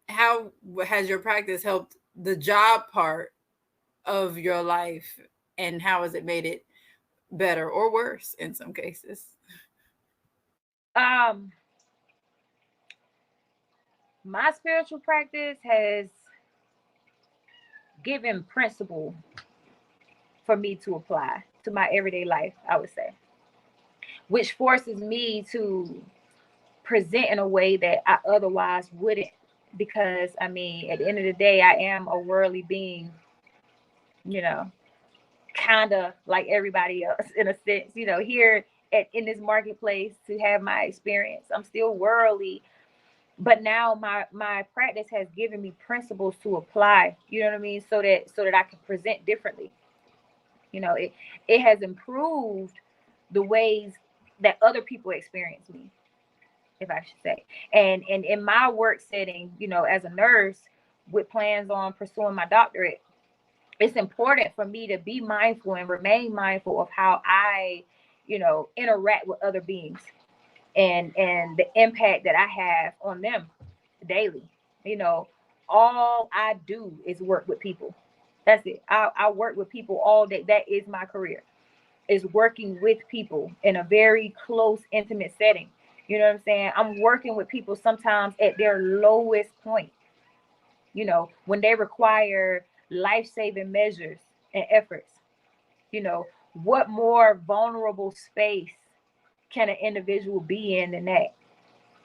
has your practice helped the job part of your life, and how has it made it better or worse in some cases? um my spiritual practice has given principle for me to apply to my everyday life, I would say, which forces me to present in a way that I otherwise wouldn't. Because I mean, at the end of the day, I am a worldly being, you know, kind of like everybody else in a sense. Here in this marketplace, to have my experience, I'm still worldly, but now my practice has given me principles to apply. You know what I mean? So that I can present differently. It has improved the ways that other people experience me, if I should say. And in my work setting, as a nurse with plans on pursuing my doctorate, it's important for me to be mindful and remain mindful of how I, interact with other beings, and the impact that I have on them daily. You know, all I do is work with people. That's it. I work with people all day. That is my career, is working with people in a very close, intimate setting. You know what I'm saying? I'm working with people sometimes at their lowest point, when they require life saving measures and efforts. You know, what more vulnerable space can an individual be in than that?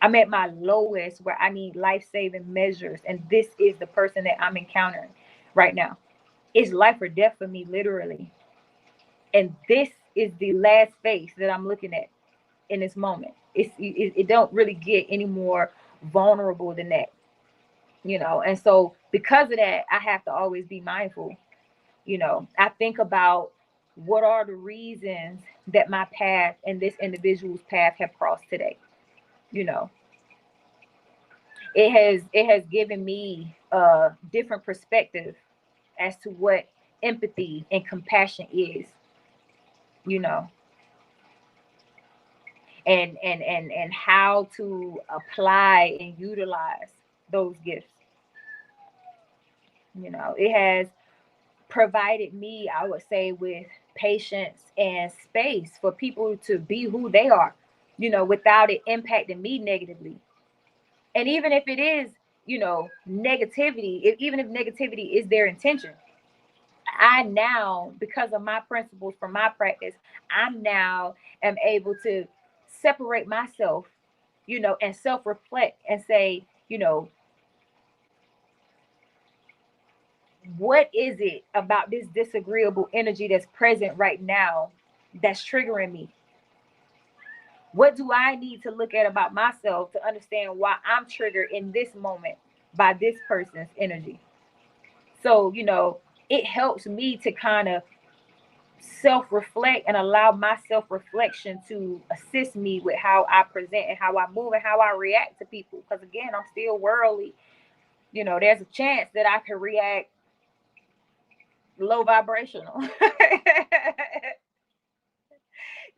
I'm at my lowest where I need life saving measures, and this is the person that I'm encountering right now. It's life or death for me, literally. And this is the last face that I'm looking at in this moment. It don't really get any more vulnerable than that, And so because of that, I have to always be mindful. I think about what are the reasons that my path and this individual's path have crossed today. You know, it has given me a different perspective as to what empathy and compassion is. You know, and how to apply and utilize those gifts. It has provided me, I would say, with patience and space for people to be who they are, without it impacting me negatively. And even if it is, negativity, even if negativity is their intention, I now, because of my principles from my practice, I'm now am able to separate myself, and self-reflect and say, what is it about this disagreeable energy that's present right now that's triggering me? What do I need to look at about myself to understand why I'm triggered in this moment by this person's energy? So, it helps me to kind of self reflect and allow my self reflection to assist me with how I present and how I move and how I react to people. Because again, I'm still worldly. There's a chance that I could react low vibrational.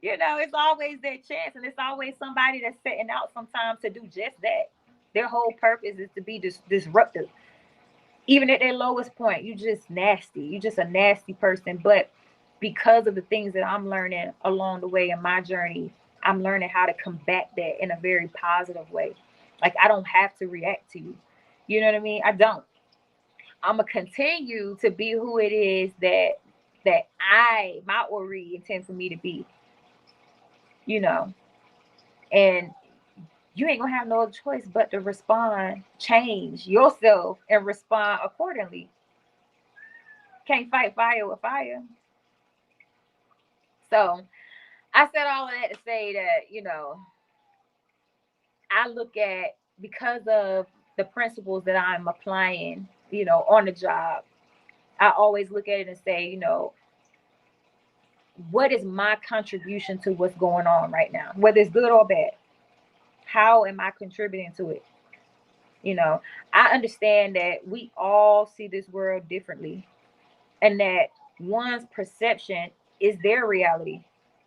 It's always that chance, and it's always somebody that's setting out sometimes to do just that. Their whole purpose is to be disruptive. Even at their lowest point, you just nasty. You just a nasty person. But because of the things that I'm learning along the way in my journey, I'm learning how to combat that in a very positive way. Like I don't have to react to you. You know what I mean? I don't. I'm gonna continue to be who it is that my Ori intends for me to be. You know, and you ain't gonna have no other choice but to respond, change yourself, and respond accordingly. Can't fight fire with fire. So I said all of that to say that, I look at, because of the principles that I'm applying, on the job, I always look at it and say, what is my contribution to what's going on right now, whether it's good or bad? How am I contributing to it? You know, I understand that we all see this world differently, and that one's perception is their reality,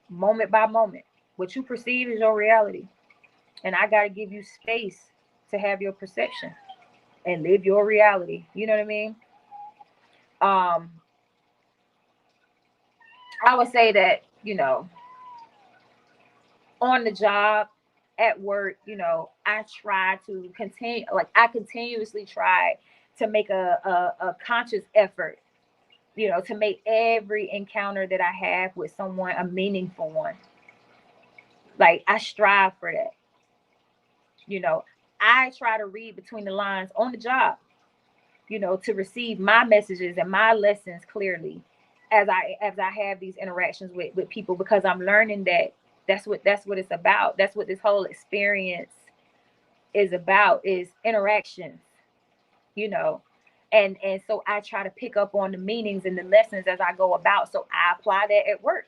moment by moment. What you perceive is your reality. And I got to give you space to have your perception and live your reality. You know what I mean? Um, I would say that, on the job, at work, I try to continue, like, I continuously try to make a conscious effort, to make every encounter that I have with someone a meaningful one. Like, I strive for that. You know, I try to read between the lines on the job, to receive my messages and my lessons clearly as I have these interactions with people, because I'm learning that that's what it's about. That's what this whole experience is about, is interactions, you know. And so I try to pick up on the meanings and the lessons as I go about. So I apply that at work.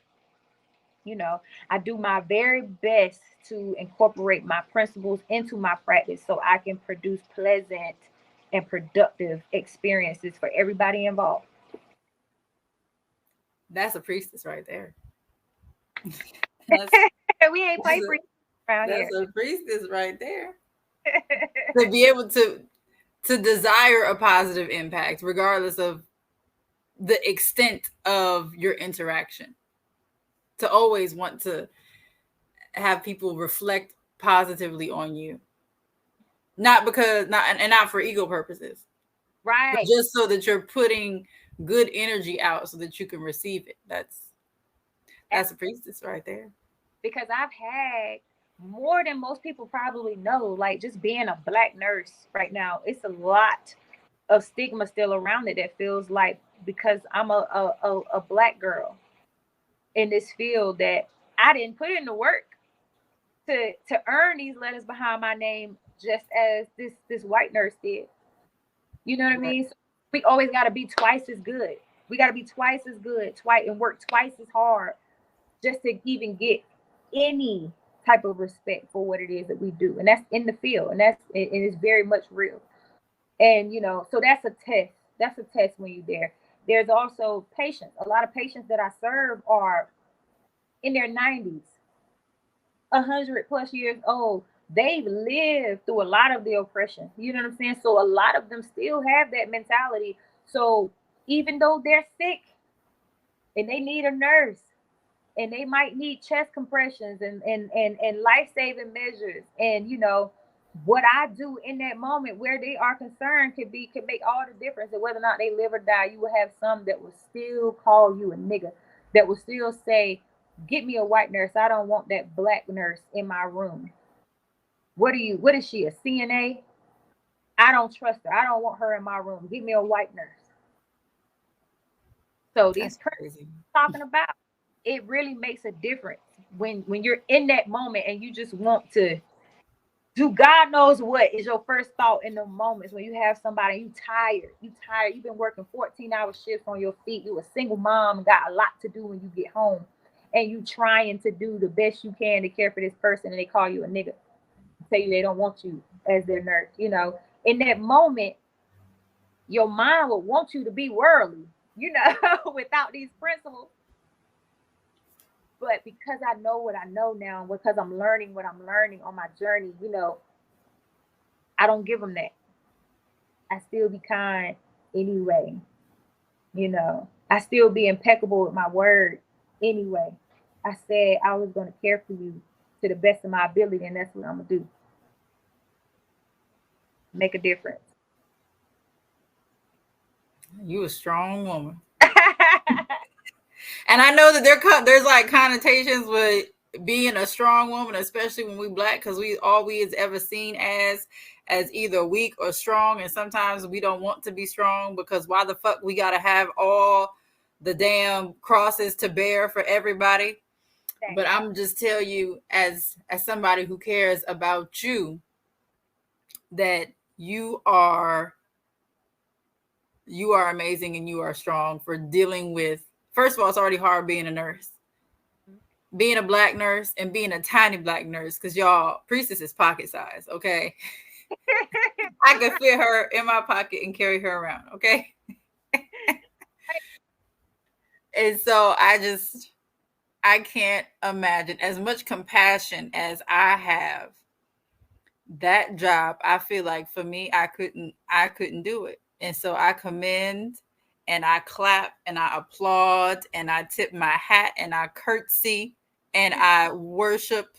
I do my very best to incorporate my principles into my practice so I can produce pleasant and productive experiences for everybody involved. That's a priestess right there. That's We ain't that's play a, free around here. that's a priestess right there. To be able to desire a positive impact regardless of the extent of your interaction. To always want to have people reflect positively on you. Not because not and not for ego purposes, but Right. just so that you're putting good energy out so that you can receive it. That's a priestess right there. Because I've had more than most people probably know, like just being a black nurse right now, it's a lot of stigma still around it that feels like, because I'm a black girl in this field, that I didn't put in the work to earn these letters behind my name just as this white nurse did. You know what I Right. mean? So we always got to be twice as good. We got to be twice as good, twice, and work twice as hard just to even get any type of respect for what it is that we do. And that's in the field, and it is very much real. And so that's a test. That's a test when you're there. There's also patients. A lot of patients that I serve are in their 90s, 100+ years old. They've lived through a lot of the oppression. You know what I'm saying? So a lot of them still have that mentality. So even though they're sick and they need a nurse, and they might need chest compressions and life-saving measures, and what I do in that moment where they are concerned could make all the difference. And whether or not they live or die, you will have some that will still call you a nigga, that will still say, "Get me a white nurse. I don't want that black nurse in my room." What is she, a CNA? I don't trust her. I don't want her in my room. Get me a white nurse. So these That's principles crazy. talking about, it really makes a difference when you're in that moment and you just want to do God knows what is your first thought in the moments when you have somebody, you tired, you've been working 14-hour shifts on your feet, you a single mom, got a lot to do when you get home, and you trying to do the best you can to care for this person, and they call you a nigga, tell you they don't want you as their nurse. In that moment, your mind will want you to be worldly, without these principles. But because I know what I know now, because I'm learning what I'm learning on my journey, I don't give them that. I still be kind anyway. I still be impeccable with my word anyway. I said I was going to care for you to the best of my ability, and that's what I'm going to do. Make a difference. You a strong woman. And I know that there's like connotations with being a strong woman, especially when we black, because we is ever seen as either weak or strong, and sometimes we don't want to be strong because why the fuck we gotta have all the damn crosses to bear for everybody. But I'm just tell you as somebody who cares about you that you are amazing and you are strong for dealing with. First of all, it's already hard being a nurse, being a black nurse, and being a tiny black nurse, because y'all, Priestess is pocket size, okay? I could fit her in my pocket and carry her around, okay? And so I can't imagine, as much compassion as I have, that job, I feel like for me, I couldn't do it. And so I commend and I clap and I applaud and I tip my hat and I curtsy and I worship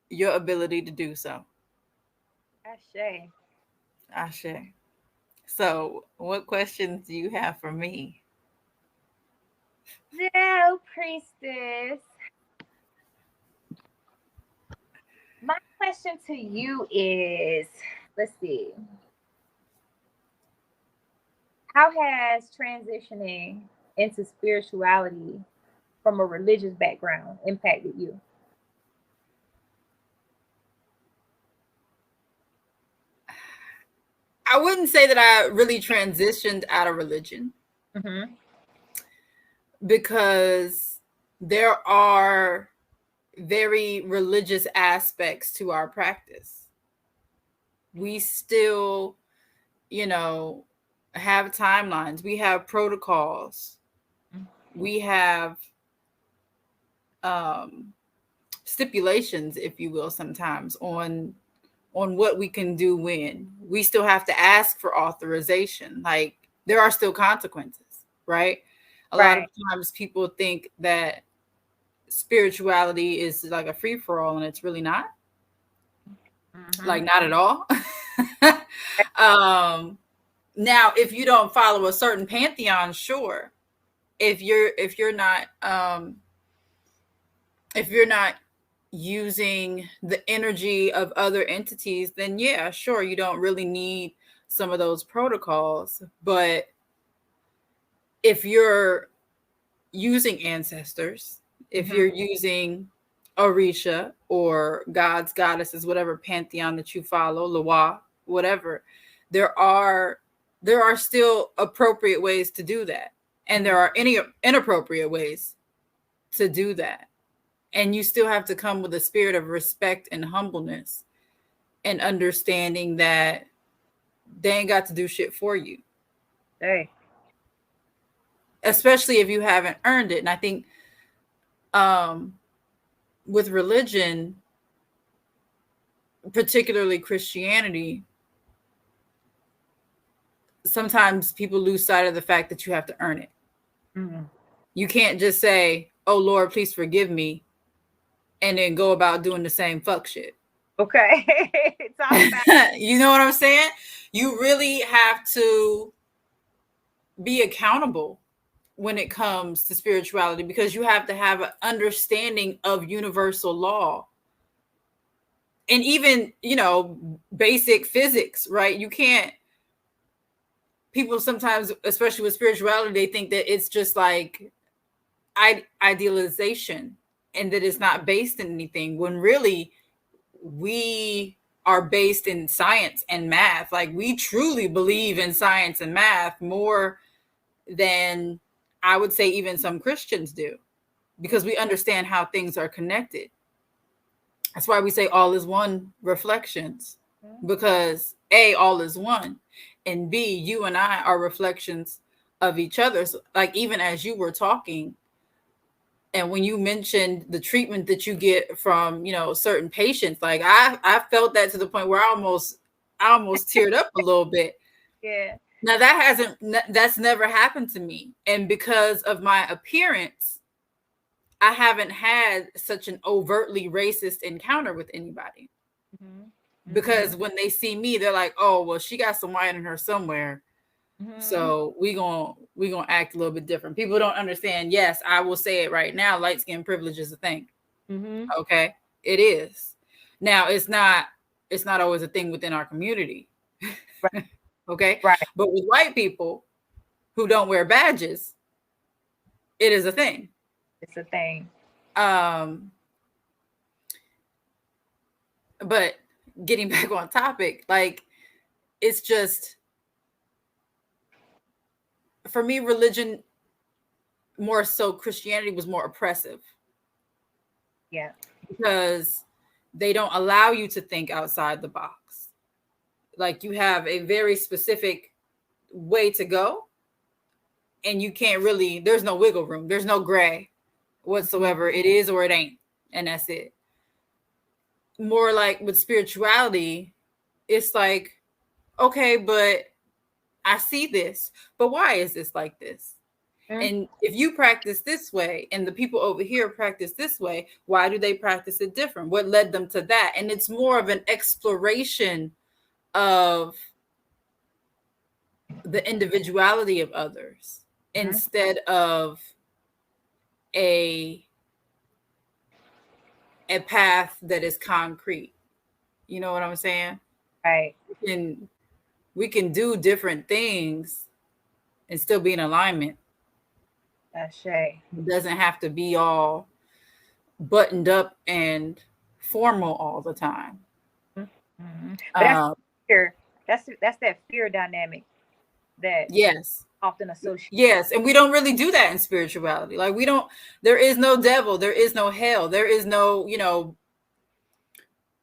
your ability to do so. Ashe. Ashe. So, what questions do you have for me? So, priestess, my question to you is, let's see, how has transitioning into spirituality from a religious background impacted you? I wouldn't say that I really transitioned out of religion Mm-hmm. because there are very religious aspects to our practice. We still, you know, have timelines, we have protocols, we have um, stipulations, if you will, sometimes on what we can do when. We still have to ask for authorization. Like there are still consequences, right? A lot of Right. times people think that spirituality is like a free for all, and it's really not. Mm-hmm. Like not at all. um, Now, if you don't follow a certain pantheon, sure. If you're not using the energy of other entities, then yeah, sure, you don't really need some of those protocols. But if you're using ancestors, if Mm-hmm. you're using Orisha or gods, goddesses, whatever pantheon that you follow, Loa, whatever, there are there are still appropriate ways to do that. And Mm-hmm. there are any inappropriate ways to do that. And you still have to come with a spirit of respect and humbleness and understanding that they ain't got to do shit for you, Hey. especially if you haven't earned it. And I think um, with religion, particularly Christianity, sometimes people lose sight of the fact that you have to earn it. Mm-hmm. You can't just say, "Oh Lord, please forgive me," and then go about doing the same fuck shit. Okay. Talk about You know what I'm saying? You really have to be accountable when it comes to spirituality, because you have to have an understanding of universal law and even, basic physics, right? You can't, people sometimes, especially with spirituality, they think that it's just like idealization and that it's not based in anything, when really we are based in science and math. Like, we truly believe in science and math more than, I would say, even some Christians do, because we understand how things are connected. That's why we say all is one reflections, because A, all is one, and B, you and I are reflections of each other. So, like, even as you were talking, and when you mentioned the treatment that you get from, certain patients, like, I felt that to the point where I almost teared up a little bit. yeah. Now, that's never happened to me, and because of my appearance, I haven't had such an overtly racist encounter with anybody, Mhm. Mhm. because when they see me, they're like, "Oh, well, she got some white in her somewhere, Mhm. so we gonna act a little bit different." People don't understand. Yes, I will say it right now. Light skin privilege is a thing. Mhm. Okay, it is. Now, it's not always a thing within our community. Right. Okay, Right. but with white people who don't wear badges, it is a thing. It's a thing. Um, but getting back on topic, like, it's just, for me, religion, more so Christianity, was more oppressive, Yeah. because they don't allow you to think outside the box. Like, you have a very specific way to go, and you can't really, there's no wiggle room, there's no gray Mhm. whatsoever. It is or it ain't, and that's it. More like with spirituality, it's like, okay, but I see this, but why is this like this? Mhm. And if you practice this way and the people over here practice this way, why do they practice it different? What led them to that? And it's more of an exploration of the individuality of others, Mhm. instead of a a path that is concrete. You know what I'm saying? Right. We can do different things and still be in alignment. Ashay. It doesn't have to be all buttoned up and formal all the time. Mhm. Mhm. But that's Um, fear. That's that fear dynamic that yes, often associated. yes, and we don't really do that in spirituality. Like, we don't. There is no devil. There is no hell. There is no.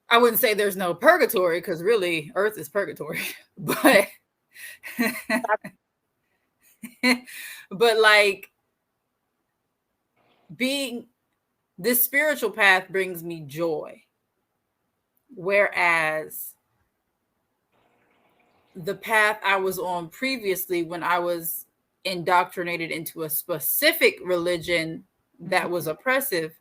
I wouldn't say there's no purgatory, because really, Earth is purgatory. But but like, being this spiritual path brings me joy, whereas the path I was on previously, when I was indoctrinated into a specific religion Mhm. that was oppressive,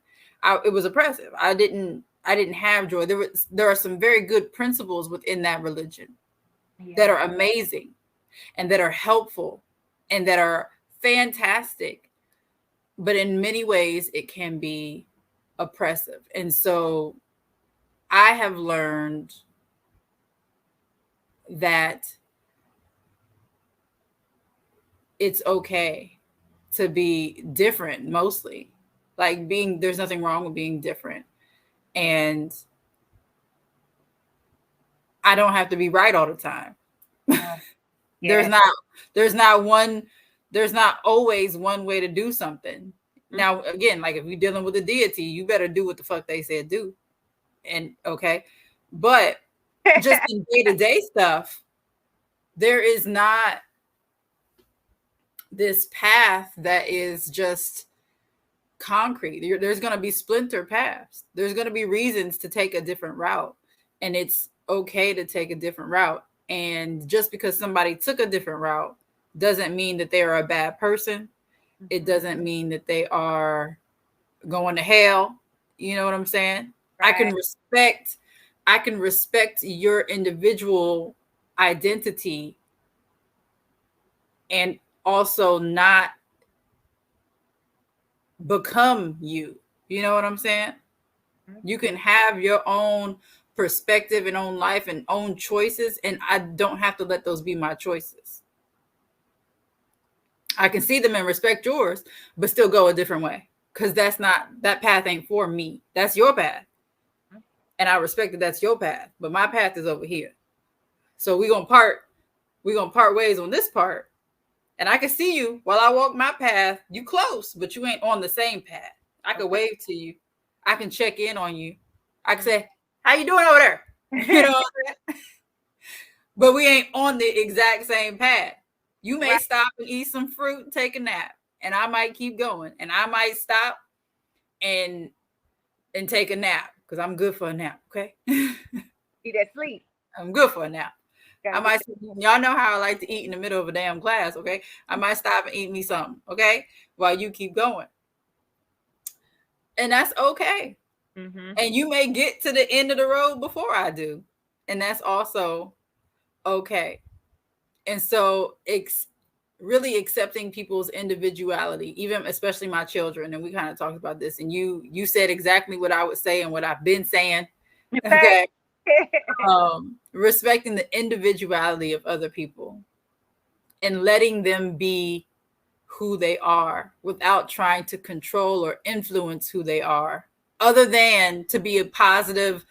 it was oppressive. I didn't have joy. There are some very good principles within that religion that Yeah. are amazing and that are helpful and that are fantastic, but in many ways it can be oppressive. And so I have learned that it's okay to be different, mostly. Like, there's nothing wrong with being different. And I don't have to be right all the time. Uh, there's yeah. not there's not one there's not always one way to do something. Mhm. Now, again, like, if you're dealing with a deity, you better do what the fuck they said do. And okay. But just in day-to-day stuff, there is not this path that is just concrete. There's going to be splinter paths. There's going to be reasons to take a different route. And it's okay to take a different route. And just because somebody took a different route doesn't mean that they're a bad person. It Mhm. doesn't mean that they are going to hell. You know what I'm saying? I can Right. respect I can respect your individual identity and also not become you. You know what I'm saying? You can have your own perspective and own life and own choices, and I don't have to let those be my choices. I can see them and respect yours, but still go a different way, because that path ain't for me. That's your path, and I respect that that's your path, but my path is over here. So we're gonna part ways on this part, and I can see you while I walk my path. You close, but you ain't on the same path. I can Okay. wave to you. I can check in on you. I can say, "How you doing over there?" You know what I'm saying? But we ain't on the exact same path. You may Right. stop and eat some fruit and take a nap, and I might keep going, and I might stop and take a nap because I'm good for a nap. Okay, Be that sleep. I'm good for a nap. I Gotta get might, y'all know how I like to eat in the middle of a damn class. Okay, I might stop and eat me something. Okay, while you keep going, and that's okay. mm-hmm. And you may get to the end of the road before I do, and that's also okay. And so really accepting people's individuality, even especially my children, and we kind of talked about this, and you said exactly what I would say and what I've been saying. Right. Okay. Respecting the individuality of other people and letting them be who they are without trying to control or influence who they are, other than to be a positive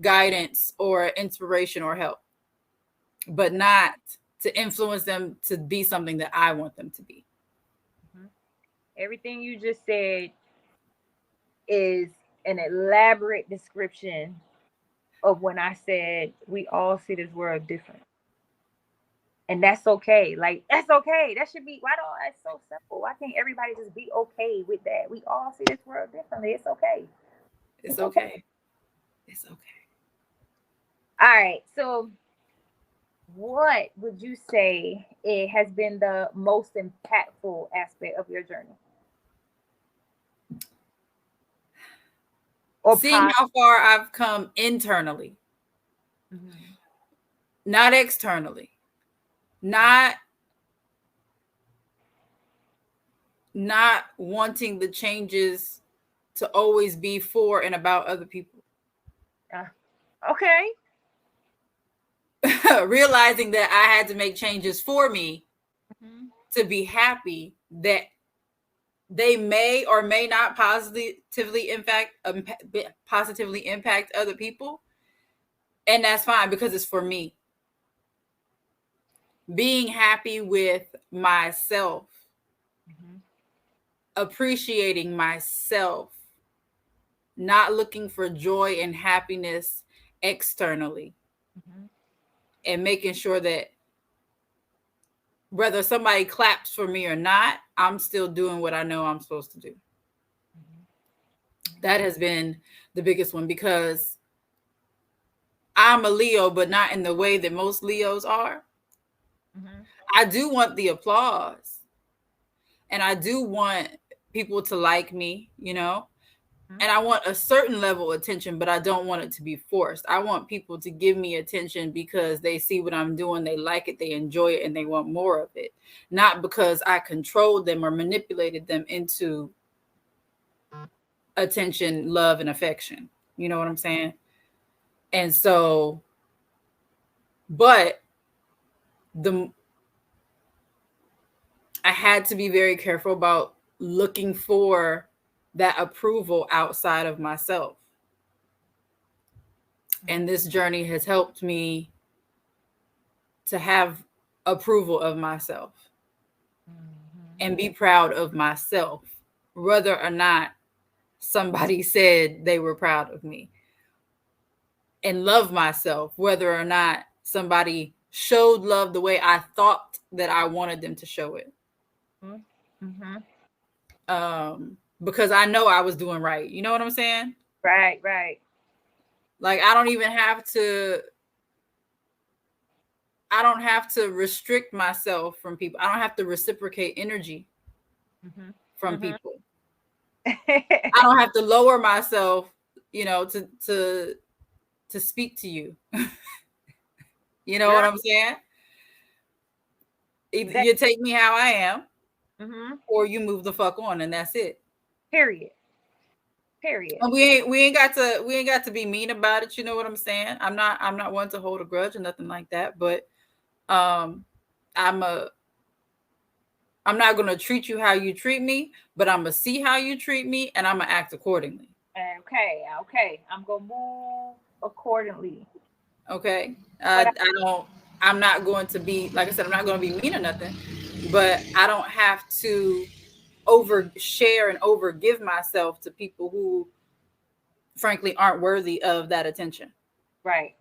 guidance or inspiration or help, but not to influence them to be something that I want them to be. Mhm. Everything you just said is an elaborate description of when I said we all see this world different. And that's okay. Like that's okay. That should be why don't that's so simple. Why can't everybody just be okay with that? We all see this world differently. It's okay. It's It's okay. okay. It's okay. All right. So what would you say it has been the most impactful aspect of your journey? Or Seeing positive? how far I've come internally, Mm-hmm. not externally, not wanting the changes to always be for and about other people. Uh, okay. Realizing that I had to make changes for me Mm-hmm. to be happy, that they may or may not positively impact other people, and that's fine because it's for me. Being happy with myself, Mm-hmm. appreciating myself, not looking for joy and happiness externally, Mm-hmm. and making sure that whether somebody claps for me or not, I'm still doing what I know I'm supposed to do. That has been the biggest one, because I'm a Leo, but not in the way that most Leos are. Mm-hmm. I do want the applause, and I do want people to like me, Mm-hmm. and I want a certain level of attention, but I don't want it to be forced. I want people to give me attention because they see what I'm doing, they like it, they enjoy it, and they want more of it. Not because I controlled them or manipulated them into attention, love, and affection. You know what I'm saying? And so, but the I had to be very careful about looking for that approval outside of myself. And this journey has helped me to have approval of myself Mm-hmm. and be proud of myself, whether or not somebody said they were proud of me, and love myself, whether or not somebody showed love the way I thought that I wanted them to show it. Mm-hmm. Because I know I was doing right. You know what I'm saying? Right, right. Like I don't have to restrict myself from people. I don't have to reciprocate energy Mm-hmm. from Mm-hmm. people. I don't have to lower myself, to to speak to you. You know what Girl, I'm saying? Either that you take me how I am, mm-hmm. or you move the fuck on, and that's it. Period. Period. And we ain't got to be mean about it. You know what I'm saying? I'm not one to hold a grudge or nothing like that. But um, I'm a I'm not gonna treat you how you treat me, but I'm gonna see how you treat me, and I'm gonna act accordingly. Okay, okay. I'm gonna move accordingly. Okay. What I, I don't. I'm not going to be, like I said, I'm not going to be mean or nothing, but I don't have to overshare and over give myself to people who, frankly, aren't worthy of that attention. right.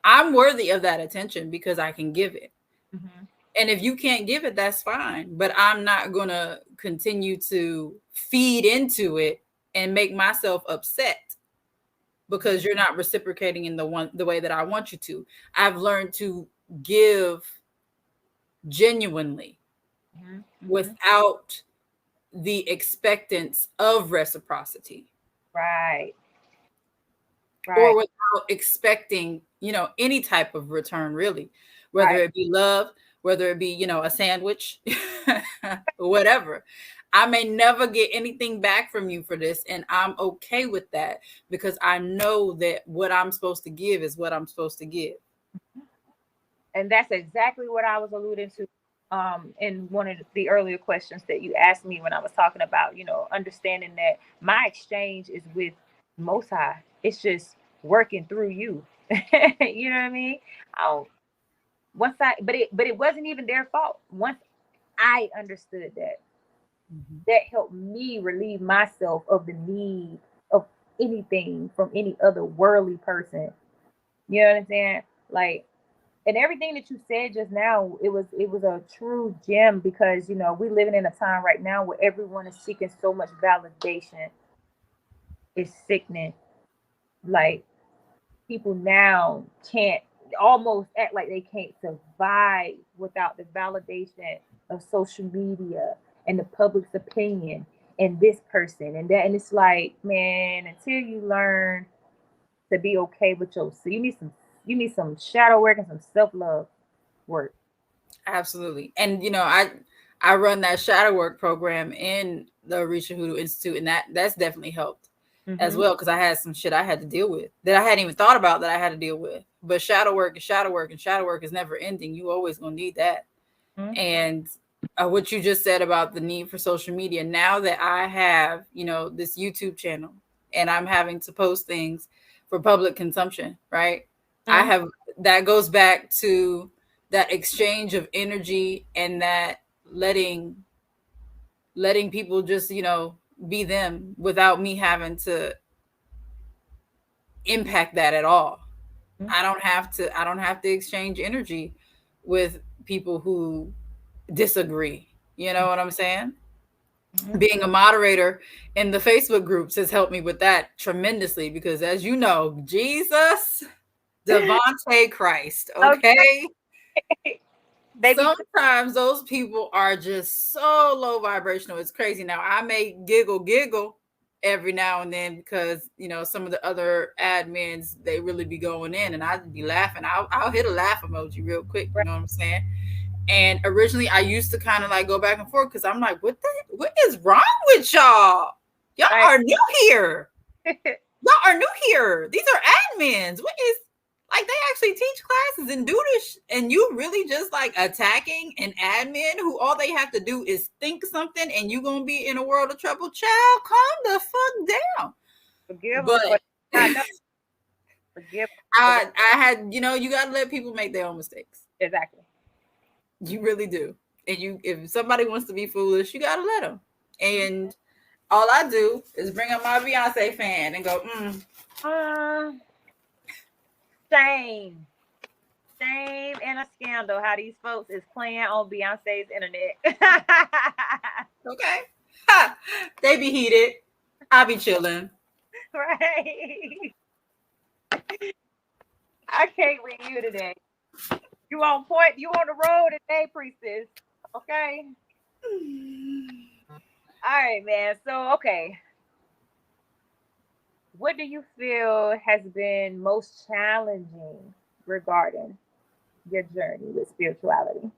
I'm worthy of that attention because I can give it. Mm-hmm. And if you can't give it, that's fine. But I'm not going to continue to feed into it and make myself upset because you're not reciprocating in the way that I want you to. I've learned to give genuinely Mm-hmm. Mm-hmm. without the expectance of reciprocity, Right. or Right. without expecting, any type of return, really, whether Right. it be love, whether it be, a sandwich, whatever. I may never get anything back from you for this, and I'm okay with that because I know that what I'm supposed to give is what I'm supposed to give. And that's exactly what I was alluding to in one of the earlier questions that you asked me when I was talking about, understanding that my exchange is with Most High. It's just working through you. You know what I mean? Oh, but it wasn't even their fault. Once I understood that, Mhm. that helped me relieve myself of the need of anything from any other worldly person. You know what I'm saying? Like, and everything that you said just now, it was a true gem because we're living in a time right now where everyone is seeking so much validation. It's sickening. Like, people now can't almost act like they can't survive without the validation of social media and the public's opinion and this person and that, and it's like, man, until you learn to be okay with yourself, you need some shadow work and some self-love work. Absolutely. And I run that shadow work program in the Orisha Hoodoo Institute, and that's definitely helped as Mm-hmm. well because I had some shit I had to deal with that I hadn't even thought about that I had to deal with. But shadow work is shadow work, and shadow work is never ending. You always gonna need that. Mm-hmm. And what you just said about the need for social media, now that I have, this YouTube channel and I'm having to post things for public consumption, right? I Mm-hmm. have that goes back to that exchange of energy and that letting letting people just, be them without me having to impact that at all. I don't have to exchange energy with people who disagree. You know what I'm saying? Mm-hmm. Being a moderator in the Facebook groups has helped me with that tremendously because, as you know, Jesus, Devontae Christ, Okay, okay? they be Sometimes those people are just so low vibrational. It's crazy. Now, I may giggle every now and then because, some of the other admins, they really be going in and I'd be laughing. I'll hit a laugh emoji real quick. You know what I'm saying? And originally, I used to kind of like go back and forth because I'm like, what is wrong with y'all? Y'all right. are new here. Y'all are new here. These are admins. What is, like, they actually teach classes and do this, and you really just like attacking an admin who all they have to do is think something, and you gonna be in a world of trouble. Child, calm the fuck down. Forgive them But for not know. Forgive them for that. I had, you gotta let people make their own mistakes. Exactly. You really do. And if somebody wants to be foolish, you gotta let them. And all I do is bring up my Beyonce fan and go, Uh, shame. Shame and a scandal how these folks is playing on Beyonce's internet. okay. Ha! They be heated. I be chilling. Right. I can't with you today. You on point. You on the road today, priestess. Okay. All right, man. So, okay. What do you feel has been most challenging regarding your journey with spirituality?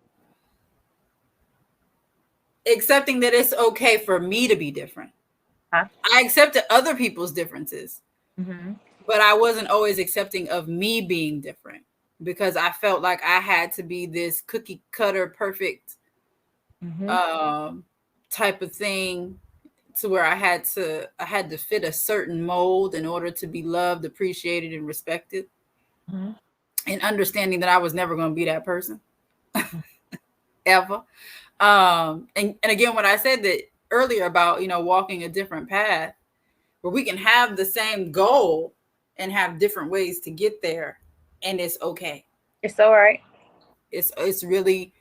Accepting that it's okay for me to be different. Huh? I accepted other people's differences, Mm-hmm. but I wasn't always accepting of me being different because I felt like I had to be this cookie cutter perfect Mm-hmm. um type of thing, to where I had to fit a certain mold in order to be loved, appreciated, and respected, Mm-hmm. and understanding that I was never going to be that person ever. And again, when I said that earlier about, walking a different path where we can have the same goal and have different ways to get there, and it's okay. It's all right. It's really,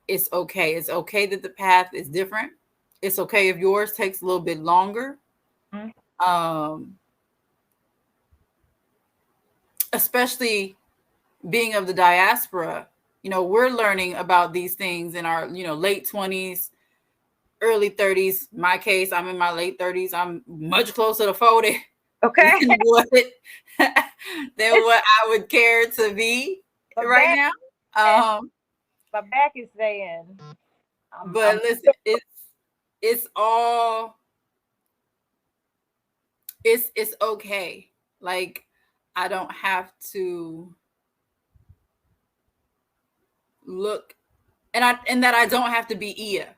it's okay. It's okay that the path is different. It's okay if yours takes a little bit longer. Mm-hmm. Um, Especially being of the diaspora, we're learning about these things in our, late 20s, early 30s. My case, I'm in my late 30s. I'm much closer to 40 Okay. than what than It's what I would care to be my right back. now. And Um, my back is saying, but I'm listen, it's all it's okay. Like, I don't have to look, and that I don't have to be Ia.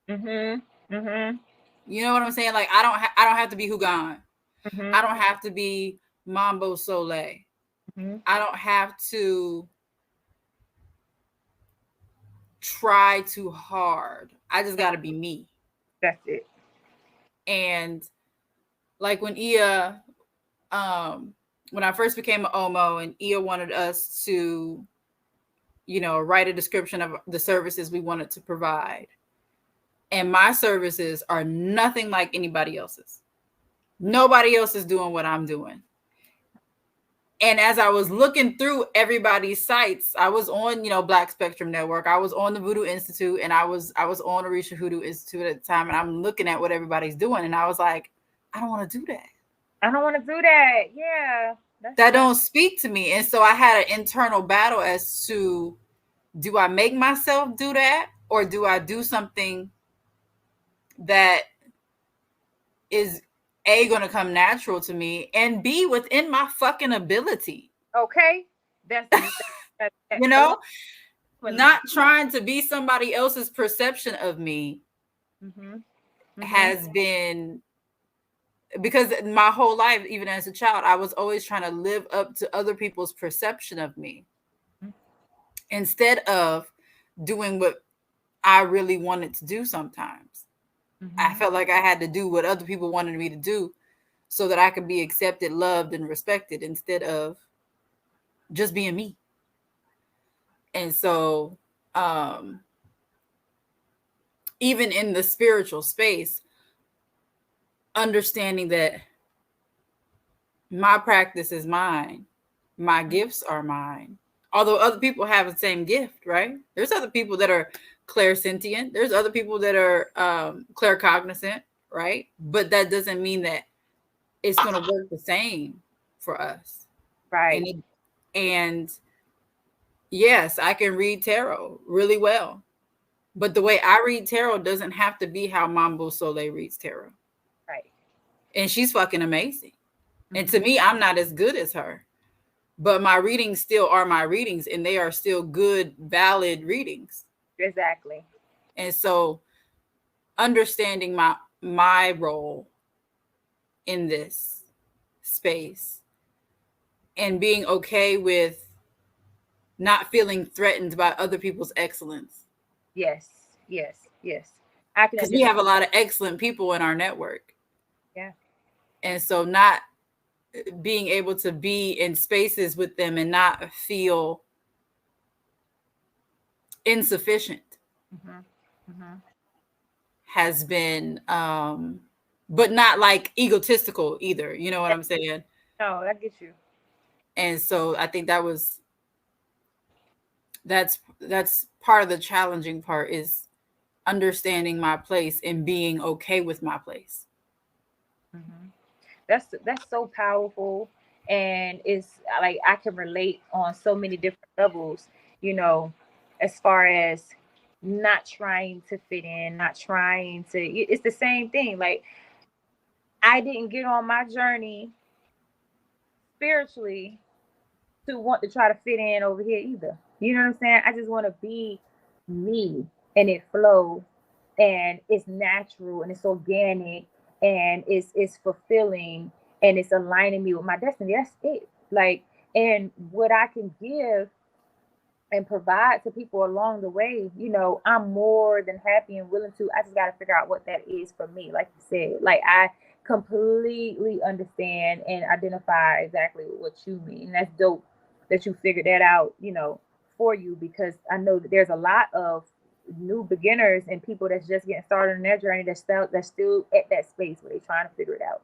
Mhm. Mhm. You know what I'm saying? Like, I don't have to be Hugan. Mhm. I don't have to be Mambo Soleil. Mhm. I don't have to try too hard. I just got to be me. That's it. And like um, when I first became an Omo, and Ia wanted us to, write a description of the services we wanted to provide. And my services are nothing like anybody else's. Nobody else is doing what I'm doing. And as I was looking through everybody's sites, I was on, Black Spectrum Network. I was on the Voodoo Institute, and I was on Orisha Hoodoo Institute at the time. And I'm looking at what everybody's doing, and I was like, I don't want to do that. I don't want to do that. Yeah. That's That not don't speak to me. And so I had an internal battle as to, do I make myself do that, or do I do something that is A, going to come natural to me, and B, within my fucking ability. okay. That's You hello. know, And not trying to be somebody else's perception of me mhm. Mhm. has been, because my whole life, even as a child, I was always trying to live up to other people's perception of me instead of doing what I really wanted to do. Sometimes I Mhm. felt like I had to do what other people wanted me to do so that I could be accepted, loved, and respected, instead of just being me. And so, um, even in the spiritual space, understanding that my practice is mine, my gifts are mine. Although other people have the same gift, right? There's other people that are clairsentient. There's other people that are claircognizant, right? But that doesn't mean that it's going to work the same for us. And Right. and yes, I can read tarot really well, but the way I read tarot doesn't have to be how Mambo Soleil reads tarot. Right. And she's fucking amazing. And to Mhm. me, I'm not as good as her, but my readings still are my readings, and they are still good, valid readings. Exactly. And so, understanding my role in this space, and being okay with not feeling threatened by other people's excellence, Yes. Yes. Yes. I can because we identify. have a lot of excellent people in our network. Yeah. And so, not being able to be in spaces with them and not feel insufficient Mhm. Mhm. has been, but not like egotistical either. You know what Yeah. I'm saying? No, I get you. And so I think that's part of the challenging part, is understanding my place and being okay with my place. Mhm. That's so powerful, and it's like I can relate on so many different levels, you know, as far as not trying to fit in, not trying to. It's the same thing. Like I didn't get on my journey spiritually to want to try to fit in over here either. You know what I'm saying? I just want to be me, and it flows, and it's natural, and it's organic, and it's fulfilling, and it's aligning me with my destiny. That's it. Like, and what I can give and provide to people along the way, I'm more than happy and willing to. I just got to figure out what that is for me. Like you said, like I completely understand and identify exactly what you mean. And that's dope that you figured that out, for you, because I know that there's a lot of new beginners and people that's just getting started on their journey that's still at that space where they're trying to figure it out.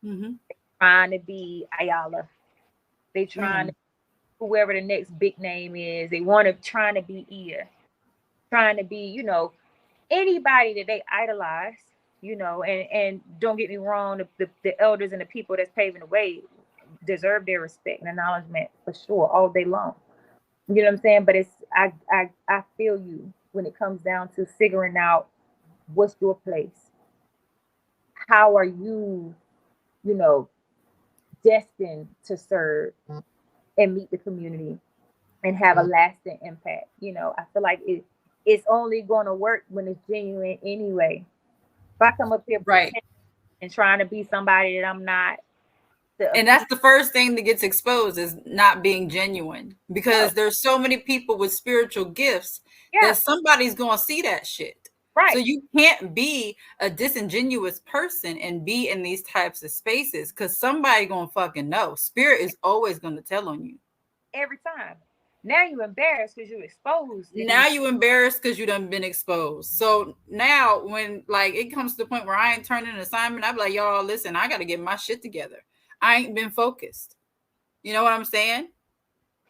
Mm-hmm. Trying to be Ayala. They trying Mm. to whoever the next big name is. They want to trying to be Ia, trying to be, anybody that they idolize, and don't get me wrong, the elders and the people that's paving the way deserve their respect and acknowledgement for sure all day long. You know what I'm saying? But it's I feel you when it comes down to figuring out what's your place. How are you, you know, destined to serve and meet the community and have a lasting impact. I feel like it's only going to work when it's genuine anyway. If I come up here Right. pretending and trying to be somebody that I'm not, the And appearance, that's the first thing that gets exposed is not being genuine, yeah, because there's so many people with spiritual gifts yeah, that somebody's going to see that shit. So right, you can't be a disingenuous person and be in these types of spaces, because somebody going to fucking know. Spirit is always going to tell on you. every time. Now you embarrassed because you exposed in Now these. you embarrassed because you done been exposed. So now when like it comes to the point where I ain't turning an assignment, I'm like, y'all, listen, I got to get my shit together. I ain't been focused. You know what I'm saying?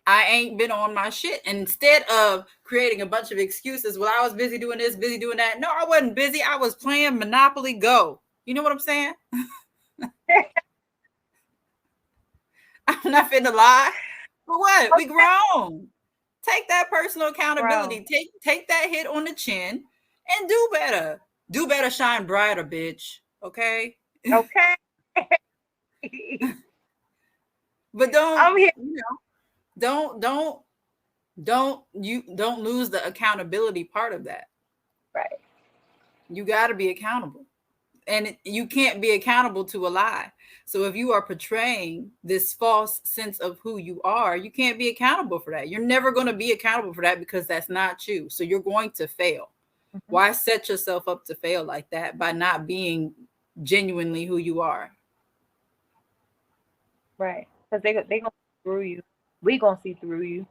I ain't been on my shit. And instead of creating a bunch of excuses, well, I was busy doing this, busy doing that. No, I wasn't busy. I was playing Monopoly Go. You know what I'm saying? I'm not finna lie. For what? We Okay, grown. Take that personal bro. accountability. Take that hit on the chin and do better. Do better, shine brighter, bitch. Okay? Okay. But don't, I'm here. don't don't lose the accountability part of that. Right. You got to be accountable. And you can't be accountable to a lie. So if you are portraying this false sense of who you are, you can't be accountable for that. You're never going to be accountable for that because that's not you. So you're going to fail. Mm-hmm. Why set yourself up to fail like that by not being genuinely who you are? Right. Because they gonna see through you. We gonna see through you.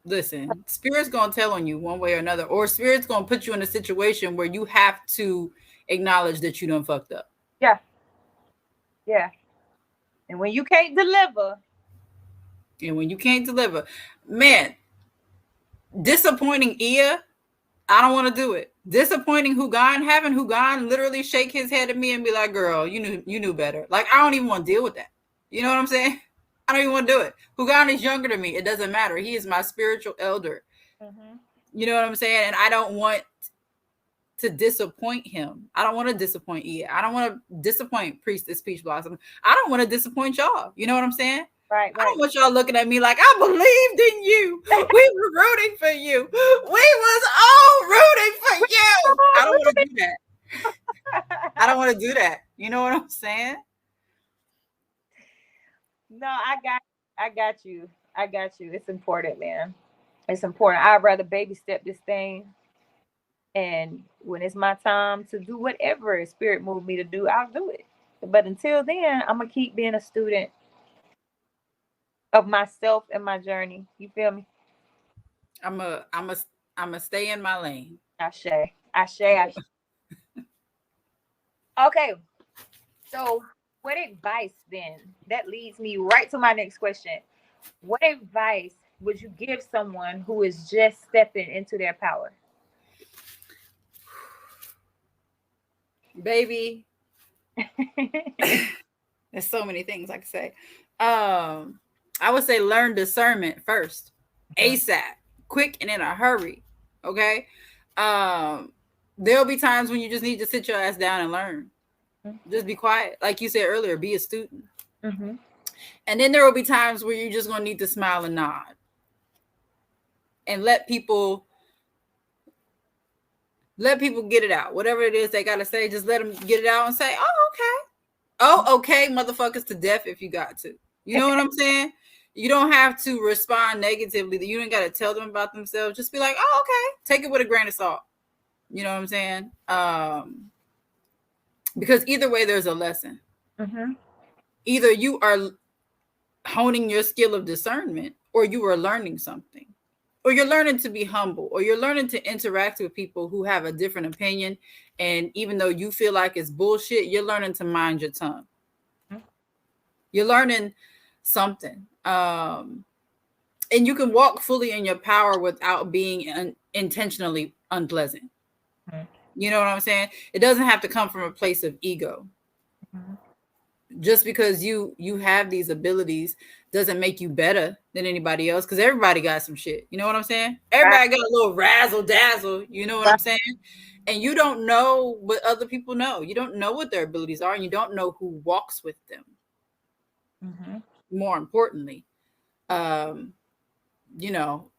Listen, spirit's going to tell on you one way or another, or spirit's going to put you in a situation where you have to acknowledge that you done fucked up. Yeah. Yeah. And when you can't deliver, And when you can't deliver, man, disappointing Ia, I don't want to do it. Disappointing Hugan, having Hugan literally shake his head at me and be like, "Girl, you knew better." Like I don't even want to deal with that. You know what I'm saying? I don't even want to do it. Hugan is younger than me. It doesn't matter. He is my spiritual elder. mm-hmm. You know what I'm saying? And I don't want to disappoint him. I don't want to disappoint Ia. I don't want to disappoint Priestess Peach Blossom. I don't want to disappoint y'all. You know what I'm saying? Right, I don't right. want y'all looking at me like I believed in you. We were rooting for you. We was all rooting for you. I don't want to do that. I don't want to do that. You know what I'm saying? No, I got you. I got you. It's important, man. It's important. I'd rather baby step this thing, and when it's my time to do whatever spirit moved me to do, I'll do it. But until then, I'm gonna keep being a student of myself and my journey. You feel me? I'm a stay in my lane. Ashe. Ashe. Ashe. Okay. So what advice then? That leads me right to my next question. What advice would you give someone who is just stepping into their power? Baby, There's so many things I could say. Um, I would say learn discernment first, Mhm. ASAP, quick and in a hurry. Okay. Um, there'll be times when you just need to sit your ass down and learn. Just be quiet, like you said earlier. Be a student. Mhm. And then there will be times where you're just gonna need to smile and nod and let people get it out. Whatever it is they gotta say, just let them get it out and say, "Oh, okay." Oh, okay, motherfuckers to death if you got to. You know what I'm saying? You don't have to respond negatively. You don't got to tell them about themselves. Just be like, "Oh, okay." Take it with a grain of salt. You know what I'm saying? Because either way, there's a lesson. Mhm. Either you are honing your skill of discernment, or you are learning something, or you're learning to be humble, or you're learning to interact with people who have a different opinion. And even though you feel like it's bullshit, you're learning to mind your tongue. Mhm. You're learning something. And you can walk fully in your power without being intentionally unpleasant. Mhm. You know what I'm saying? It doesn't have to come from a place of ego. Mhm. Just because you have these abilities doesn't make you better than anybody else, because everybody got some shit. You know what I'm saying? Right. Everybody got a little razzle dazzle. You know what Right. I'm saying? And you don't know what other people know. You don't know what their abilities are, and you don't know who walks with them. Mhm. More importantly, um,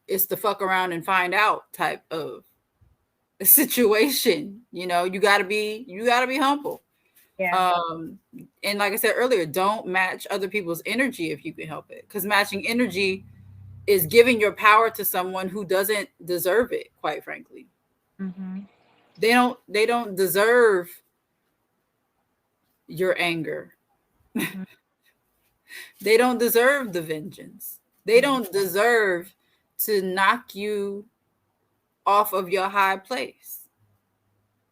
it's the fuck around and find out type of situation. You gotta be humble. Yeah. Um, and like I said earlier, don't match other people's energy if you can help it, because matching energy is giving your power to someone who doesn't deserve it. Quite frankly, Mhm. they don't deserve your anger. Mhm. They don't deserve the vengeance. They Mhm. don't deserve to knock you off of your high place.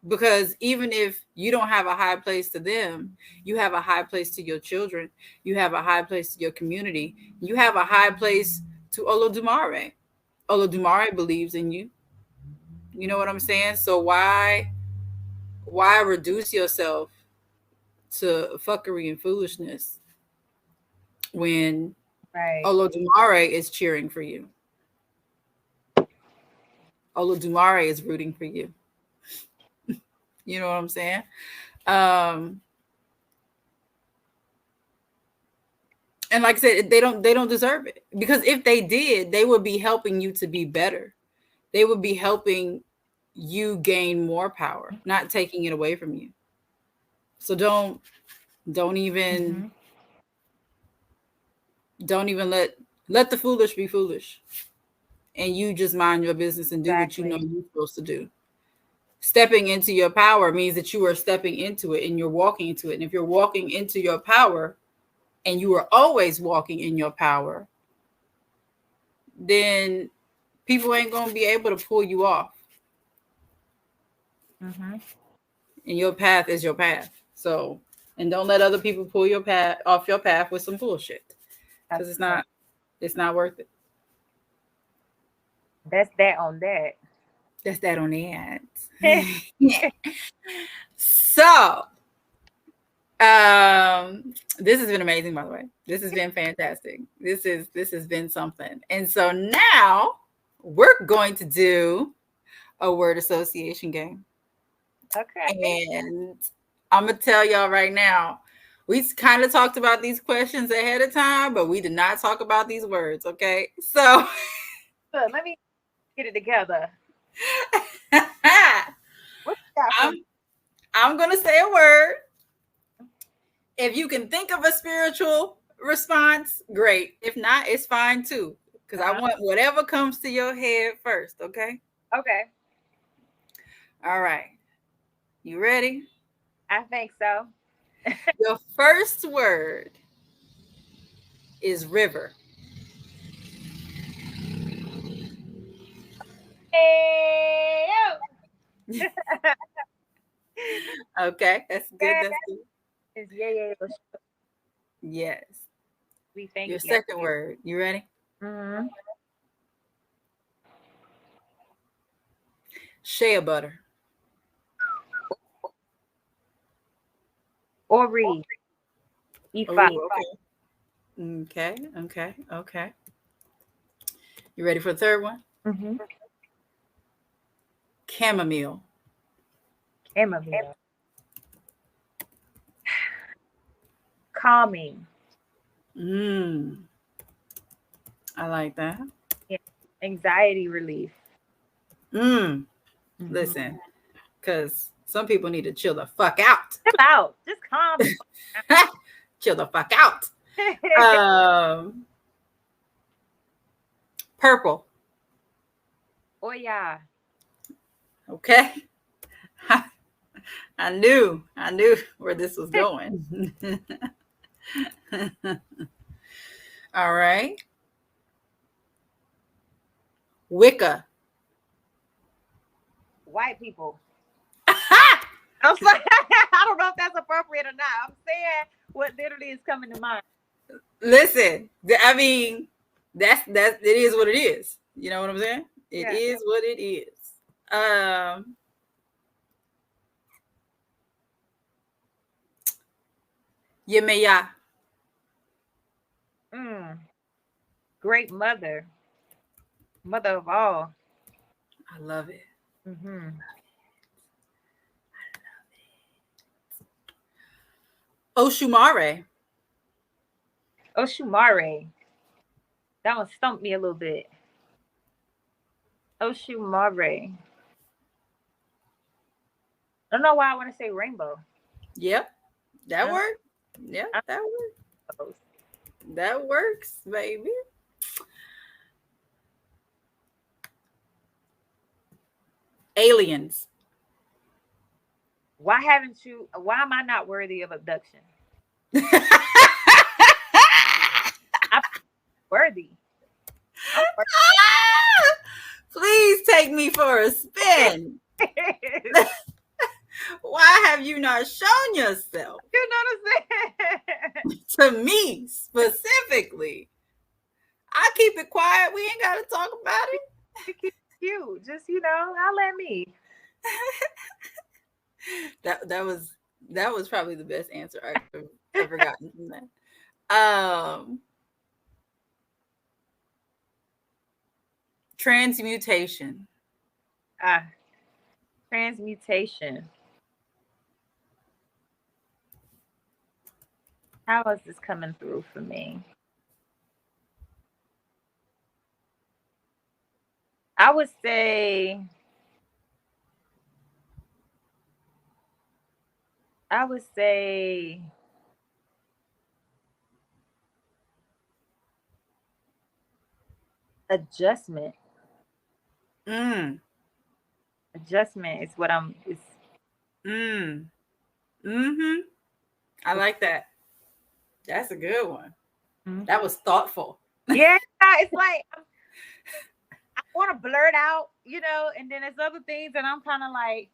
Because even if you don't have a high place to them, you have a high place to your children, you have a high place to your community, you have a high place to Olodumare. Olodumare believes in you. You know what I'm saying? So why reduce yourself to fuckery and foolishness when Right. Olodumare is cheering for you? Olodumare is rooting for you. You know what I'm saying? Um, and like I said, they don't deserve it, because if they did, they would be helping you to be better. They would be helping you gain more power, not taking it away from you. So don't even Mhm. don't even let the foolish be foolish, and you just mind your business and do what you know Exactly. you're supposed to do. Stepping into your power means that you are stepping into it and you're walking into it. And if you're walking into your power and you are always walking in your power, then people ain't gonna be able to pull you off. Mhm. And your path is your path. So, and don't let other people pull your path off your path with some bullshit, That's because it's not worth it. that on that. That's that on the ad. Yeah. So, this has been amazing, by the way. This has been fantastic. This has been something. And so now we're going to do a word association game. Okay. And I'm gonna tell y'all right now, we kind of talked about these questions ahead of time, but we did not talk about these words. Okay, so So let me get it together. I'm What you got for me? I'm gonna say a word. If you can think of a spiritual response, great. If not, it's fine too, because I Uh-huh. want whatever comes to your head first. Okay. Okay. All right. You ready? I think so. Your first word is river. Hey, Okay, that's good. okay. That's good. It's yeah, yeah, yeah. Yes. We thank Your you. second word. You ready? Mm-hmm. Shea butter. Or read. Ifa. Oh, okay. Okay. Okay. Okay. You ready for the third one? Mm-hmm. Chamomile. Chamomile. Calming. Mm, I like that. Yeah. Anxiety relief. Mm, Mm-hmm. listen, because some people need to chill the fuck out. Chill out. Just calm the fuck Chill the fuck out. down. Purple. Oh yeah. Okay. I knew where this was going. All right. Wicca. White people. I'm sorry. I don't know if that's appropriate or not. I'm saying what literally is coming to mind. Listen, I mean, that's it is what it is. You know what I'm saying? It Yeah. is what it is. Um, Yemeya. Mm. Great mother. Mother of all. I love it. Mm-hmm. Oshumare. Oshumare. That one stumped me a little bit. Oshumare. I don't know why I want to say rainbow. Yep, that I, works. Yep, I that works. suppose. That works, baby. Aliens. Why haven't you? Why am I not worthy of abduction? I'm worthy. I'm Please take me for a worthy. spin. Why have you not shown yourself You know what I'm saying? to me specifically? I keep it quiet. We ain't got to talk about it. It keeps you just I'll let me. That was probably the best answer I've ever gotten from that. Transmutation. Ah, transmutation. How is this coming through for me? I would say I would say adjustment. Mm, Adjustment is what I'm is mm, mm-hmm. I like that. That's a good one. Mhm. That was thoughtful. Yeah, it's like I want to blurt out, and then there's other things and I'm kind of like,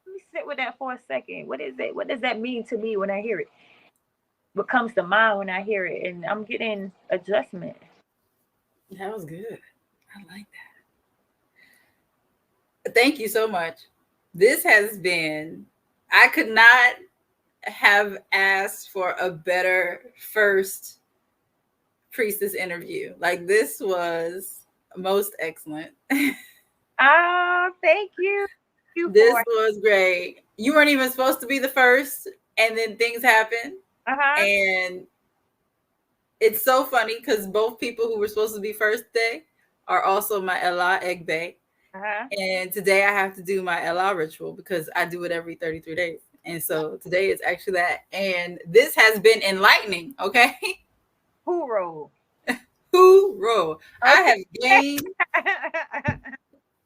let me sit with that for a second. What is it? What does that mean to me when I hear it? What comes to mind when I hear it? And I'm getting adjustment. That was good. I like that. Thank you so much. This has been, I could not have asked for a better first priestess interview. Like, this was most excellent. Ah, thank you. You This for was great. You weren't even supposed to be the first, and then things happen. uh-huh. And it's so funny because both people who were supposed to be first today are also my Ella Egbe. Uh-huh. And today I have to do my Ella ritual because I do it every 33 days. And so today is actually that. And this has been enlightening. Okay. Hooroo. Hoorah. I Okay. have gained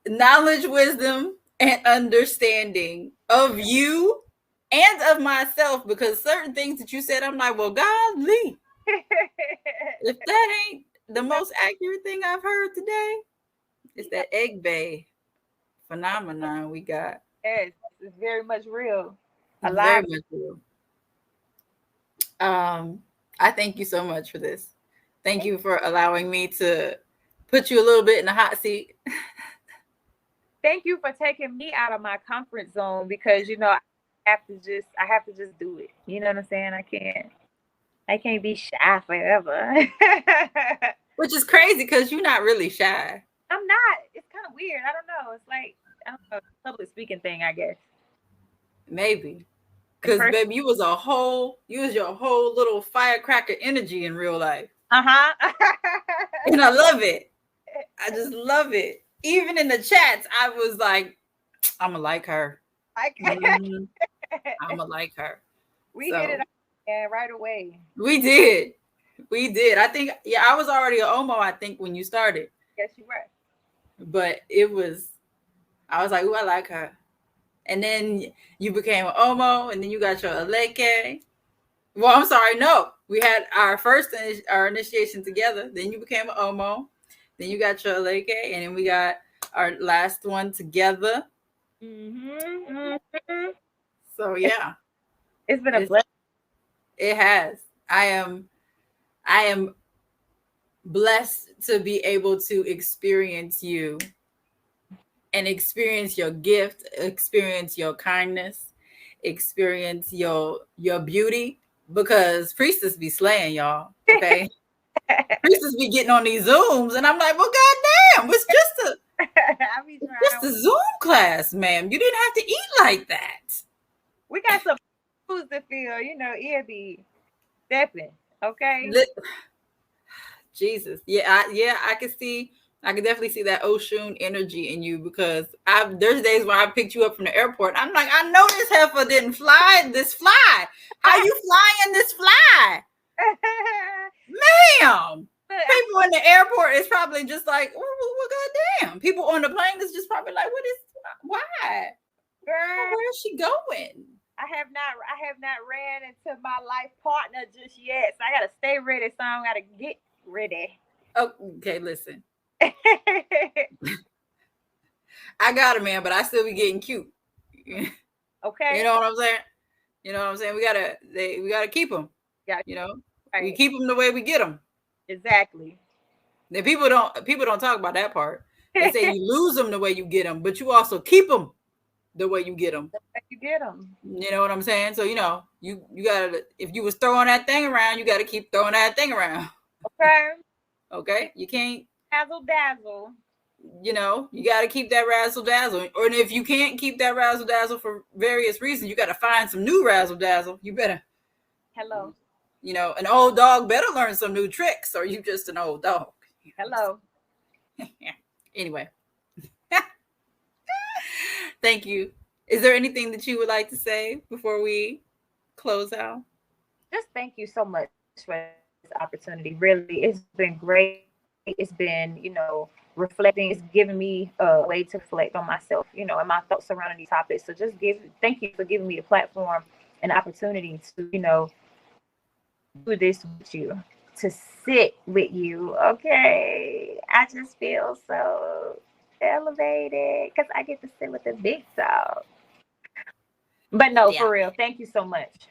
knowledge, wisdom, and understanding of you and of myself because certain things that you said, I'm like, well, golly, if that ain't the most accurate thing I've heard today, it's that egg bay phenomenon we got. Yes, it's very much real. Very Alive. much real. Um, I thank you so much for this. Thank you for allowing me to put you a little bit in the hot seat. Thank you for taking me out of my comfort zone because I have to just do it. You know what I'm saying? I can't. I can't be shy forever. Which is crazy because you're not really shy. I'm not. It's kind of weird. I don't know. It's like I don't know, public speaking thing, I guess. Maybe. In Cause person. baby, you was your whole little firecracker energy in real life. Uh-huh. And I love it. I just love it. Even in the chats, I was like, I'ma like her. Like Hmm. I'ma like her. we hit it So off, yeah, right away. we did. We did. I think, yeah, I was already a Omo, I think, when you started. Yes, you were. But it was, I was like, ooh, I like her. And then you became an Omo, and then you got your Aleke. Well, I'm sorry, no. We had our first our initiation together. Then you became an Omo. Then you got your Aleke, and then we got our last one together. Mm-hmm. Mm-hmm. So It's, yeah, it's been a it's blessing. it has. I am blessed to be able to experience you and experience your gift, experience your kindness, experience your beauty. Because Priestess be slaying y'all, okay? Priestess be getting on these Zooms, and I'm like, well, goddamn, I be just trying. a Zoom class, ma'am. You didn't have to eat like that. We got some shoes to fill. You know, ear be stepping. Okay. Jesus, yeah, I can see. I can definitely see that Oshun energy in you because there's days when I picked you up from the airport. I'm like, I know this heifer didn't fly this fly. How you flying this fly, ma'am? People in the airport is probably just like, well, goddamn. People on the plane is just probably like, why? Girl, Where is she going? I have not ran into my life partner just yet. So I gotta stay ready. So I gotta get ready. Oh, okay, listen. I got a man, but I still be getting cute. You Okay. know what I'm saying? You know what I'm saying? We gotta keep them. Yeah. You know, we Right. keep them the way we get them. Exactly. Then people don't talk about that part. They say you lose them the way you get them, but you also keep them the way you get them. You get them. You know what I'm saying? So you gotta, if you was throwing that thing around, you gotta keep throwing that thing around. Okay. Okay, you can't. Dazzle dazzle. You got to keep that razzle dazzle. Or if you can't keep that razzle dazzle for various reasons, you got to find some new razzle dazzle. You better, Hello. an old dog better learn some new tricks, or you just an old dog. Hello. Anyway, thank you. Is there anything that you would like to say before we close out? Just thank you so much for this opportunity. Really, it's been great. It's been, reflecting. It's given me a way to reflect on myself, and my thoughts surrounding these topics. So thank you for giving me the platform and opportunity to, do this with you, to sit with you. Okay. I just feel so elevated because I get to sit with the big dog. But no, Yeah. for real, thank you so much.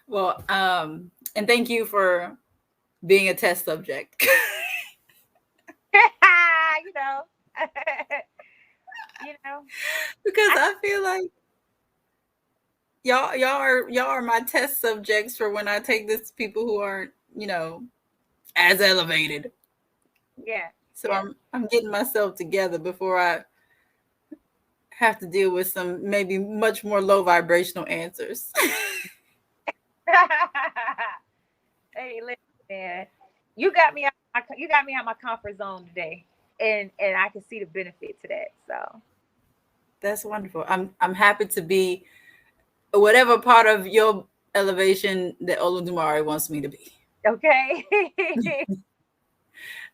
Well, and thank you for being a test subject. you know, you know, Because I, I feel like y'all are my test subjects for when I take this to people who aren't, as elevated. yeah, So yeah. I'm getting myself together before I have to deal with some maybe much more low vibrational answers. Hey, listen, man, you got me out my comfort zone today, and I can see the benefit to that. So That's wonderful. I'm happy to be whatever part of your elevation that Oludumare wants me to be. okay.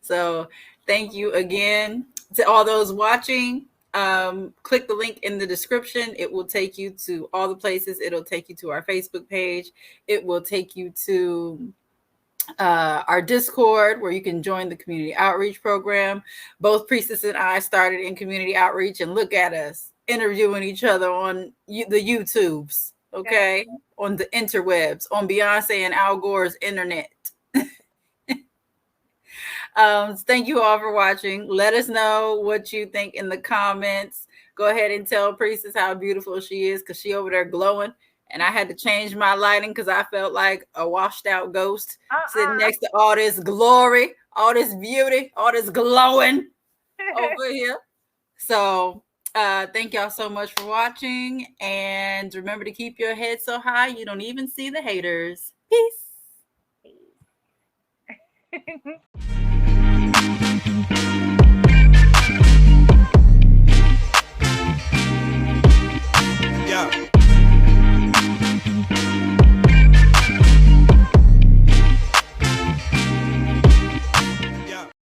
So thank you again to all those watching. Click the link in the description. It will take you to all the places. It'll take you to our Facebook page. It will take you to our Discord where you can join the community outreach program. Both Priestess and I started in community outreach, and look at us interviewing each other on the YouTubes, okay? On the interwebs, on Beyonce and Al Gore's internet. Thank you all for watching. Let us know what you think in the comments. Go ahead and tell Priestess how beautiful she is because she over there glowing and I had to change my lighting because I felt like a washed out ghost sitting Uh-uh. next to all this glory, all this beauty, all this glowing over here. So, thank y'all so much for watching. And remember to keep your head so high you don't even see the haters. Peace. Peace.